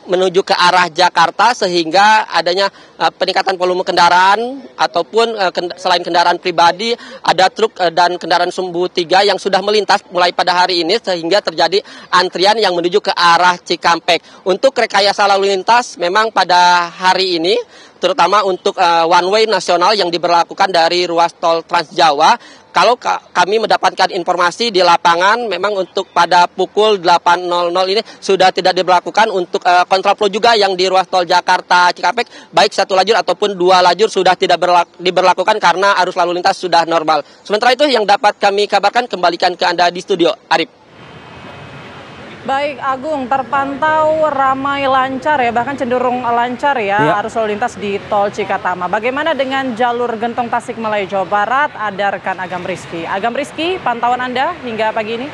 menuju ke arah Jakarta, sehingga adanya peningkatan volume kendaraan ataupun selain kendaraan pribadi ada truk dan kendaraan sumbu 3 yang sudah melintas mulai pada hari ini sehingga terjadi antrian yang menuju ke arah Cikampek. Untuk rekayasa lalu lintas memang pada hari ini terutama untuk one way nasional yang diberlakukan dari ruas tol Trans Jawa. Kalau kami mendapatkan informasi di lapangan, memang untuk pada pukul 8.00 ini sudah tidak diberlakukan untuk kontraflow juga yang di ruas tol Jakarta Cikampek, baik satu lajur ataupun 2 lajur sudah tidak diberlakukan karena arus lalu lintas sudah normal. Sementara itu yang dapat kami kabarkan, kembalikan ke Anda di studio, Arif. Baik, Agung, terpantau ramai lancar ya, bahkan cenderung lancar ya arus lalu lintas di tol Cikatama. Bagaimana dengan jalur Gentong Tasikmalaya Jawa Barat? Ada rekan Agam Rizky. Agam Rizky, pantauan Anda hingga pagi ini?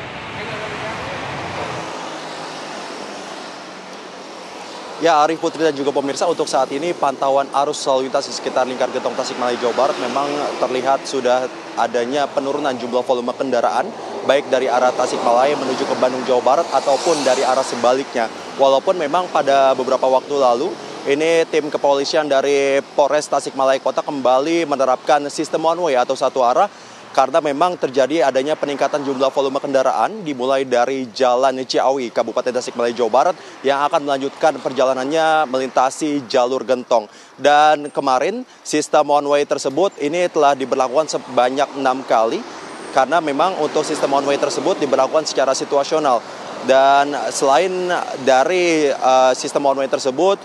Ya, Arif, Putri, dan juga pemirsa, untuk saat ini pantauan arus lalu lintas di sekitar lingkar Gentong Tasikmalaya Jawa Barat memang terlihat sudah adanya penurunan jumlah volume kendaraan baik dari arah Tasikmalaya menuju ke Bandung Jawa Barat ataupun dari arah sebaliknya. Walaupun memang pada beberapa waktu lalu ini tim kepolisian dari Polres Tasikmalaya Kota kembali menerapkan sistem one way atau satu arah karena memang terjadi adanya peningkatan jumlah volume kendaraan dimulai dari Jalan Ciawi, Kabupaten Tasikmalaya Jawa Barat yang akan melanjutkan perjalanannya melintasi jalur Gentong. Dan kemarin sistem one way tersebut ini telah diberlakukan sebanyak 6 kali karena memang untuk sistem one way tersebut diberlakukan secara situasional. Dan selain dari sistem one way tersebut,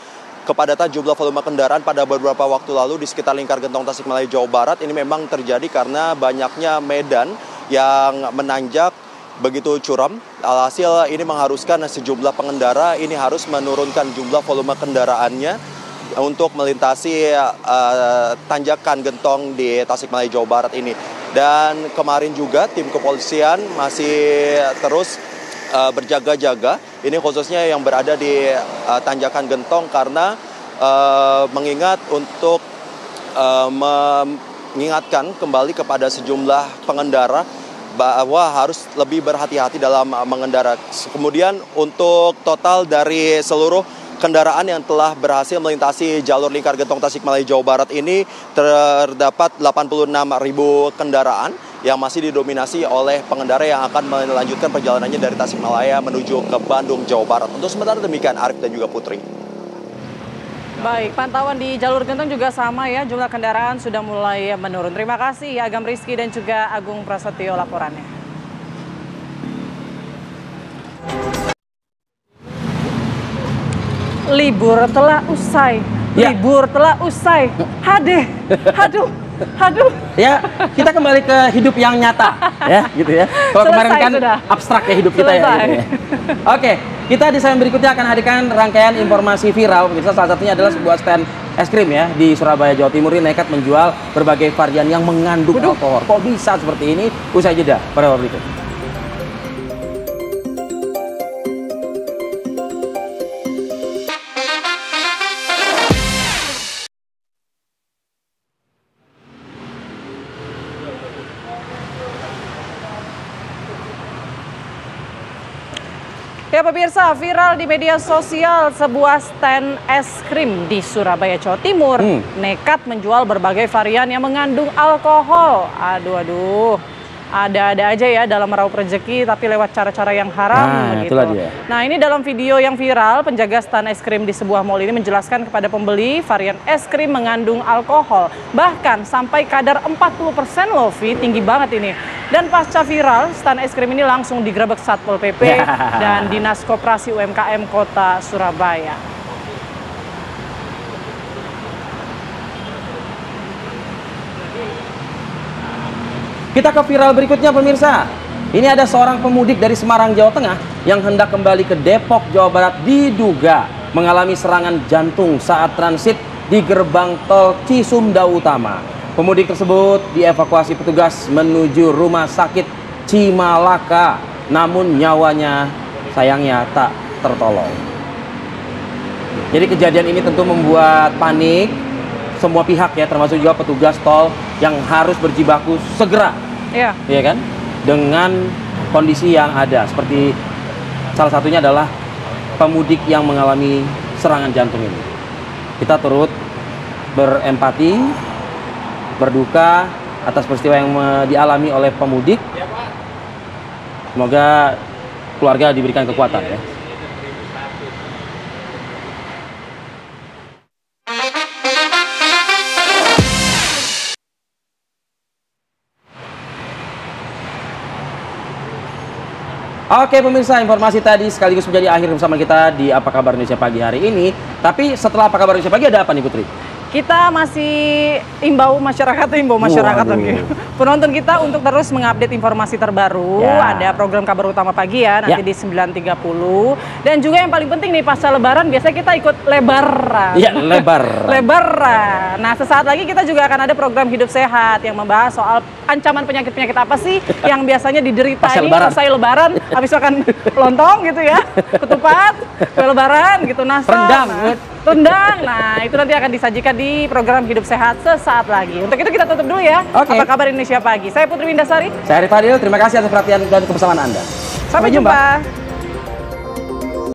kepadatan jumlah volume kendaraan pada beberapa waktu lalu di sekitar lingkar Gentong Tasikmalaya Jawa Barat ini memang terjadi karena banyaknya medan yang menanjak begitu curam. Alhasil ini mengharuskan sejumlah pengendara ini harus menurunkan jumlah volume kendaraannya untuk melintasi tanjakan Gentong di Tasikmalaya Jawa Barat ini. Dan kemarin juga tim kepolisian masih terus berjaga-jaga, ini khususnya yang berada di tanjakan Gentong karena mengingat untuk mengingatkan kembali kepada sejumlah pengendara bahwa harus lebih berhati-hati dalam mengendara. Kemudian untuk total dari seluruh kendaraan yang telah berhasil melintasi jalur lingkar Gentong Tasikmalaya Jawa Barat ini terdapat 86.000 kendaraan yang masih didominasi oleh pengendara yang akan melanjutkan perjalanannya dari Tasikmalaya menuju ke Bandung, Jawa Barat. Untuk sementara demikian, Arif dan juga Putri. Baik, pantauan di jalur Gentong juga sama ya, jumlah kendaraan sudah mulai menurun. Terima kasih Agam Rizky dan juga Agung Prasetyo laporannya. Libur telah usai. Libur telah usai. Aduh. Ya, kita kembali ke hidup yang nyata, ya, gitu ya. Kalau kemarin kan sudah abstrak ya hidup kita ya. Gitu ya. Oke, kita di segmen berikutnya akan hadirkan rangkaian informasi viral. Salah satunya adalah sebuah stand es krim ya di Surabaya, Jawa Timur ini nekat menjual berbagai varian yang mengandung alkohol. Kok bisa seperti ini? Usai jeda pada waktu berikut. Ya pemirsa, viral di media sosial sebuah stand es krim di Surabaya, Jawa Timur nekat menjual berbagai varian yang mengandung alkohol. Aduh. ada-ada aja ya dalam meraup rezeki tapi lewat cara-cara yang haram gitu. Nah, ini dalam video yang viral, penjaga stand es krim di sebuah mall ini menjelaskan kepada pembeli varian es krim mengandung alkohol. Bahkan sampai kadar 40% loh, Vi, tinggi banget ini. Dan pasca viral, stand es krim ini langsung digerebek Satpol PP dan Dinas Koperasi UMKM Kota Surabaya. Kita ke viral berikutnya pemirsa. Ini ada seorang pemudik dari Semarang, Jawa Tengah yang hendak kembali ke Depok, Jawa Barat diduga mengalami serangan jantung saat transit di gerbang tol Cisumdawu Utama. Pemudik tersebut dievakuasi petugas menuju rumah sakit Cimalaka, namun nyawanya sayangnya tak tertolong. Jadi kejadian ini tentu membuat panik semua pihak ya, termasuk juga petugas tol yang harus berjibaku segera, ya kan, dengan kondisi yang ada. Seperti salah satunya adalah pemudik yang mengalami serangan jantung ini. Kita turut berempati, berduka atas peristiwa yang dialami oleh pemudik. Semoga keluarga diberikan kekuatan ya. Oke pemirsa, informasi tadi sekaligus menjadi akhir bersama kita di Apa Kabar Indonesia Pagi hari ini. Tapi setelah Apa Kabar Indonesia Pagi ada apa nih Putri? Kita masih imbau masyarakat lagi. Penonton kita untuk terus mengupdate informasi terbaru. Ada program Kabar Utama Pagi ya, nanti di 9.30. Dan juga yang paling penting nih, pasca Lebaran biasanya kita ikut lebaran. Iya, lebaran. Lebaran. Nah, sesaat lagi kita juga akan ada program Hidup Sehat yang membahas soal ancaman penyakit-penyakit apa sih yang biasanya diderita ini selesai Lebaran, habis makan lontong gitu ya, ketupat, kue Lebaran gitu, rendang. Nah, itu nanti akan disajikan di program Hidup Sehat sesaat lagi. Untuk itu kita tutup dulu ya. Apa Kabar Indonesia Pagi. Saya Putri Windasari. Saya Arif Fadil. Terima kasih atas perhatian dan kebersamaan Anda. Sampai jumpa.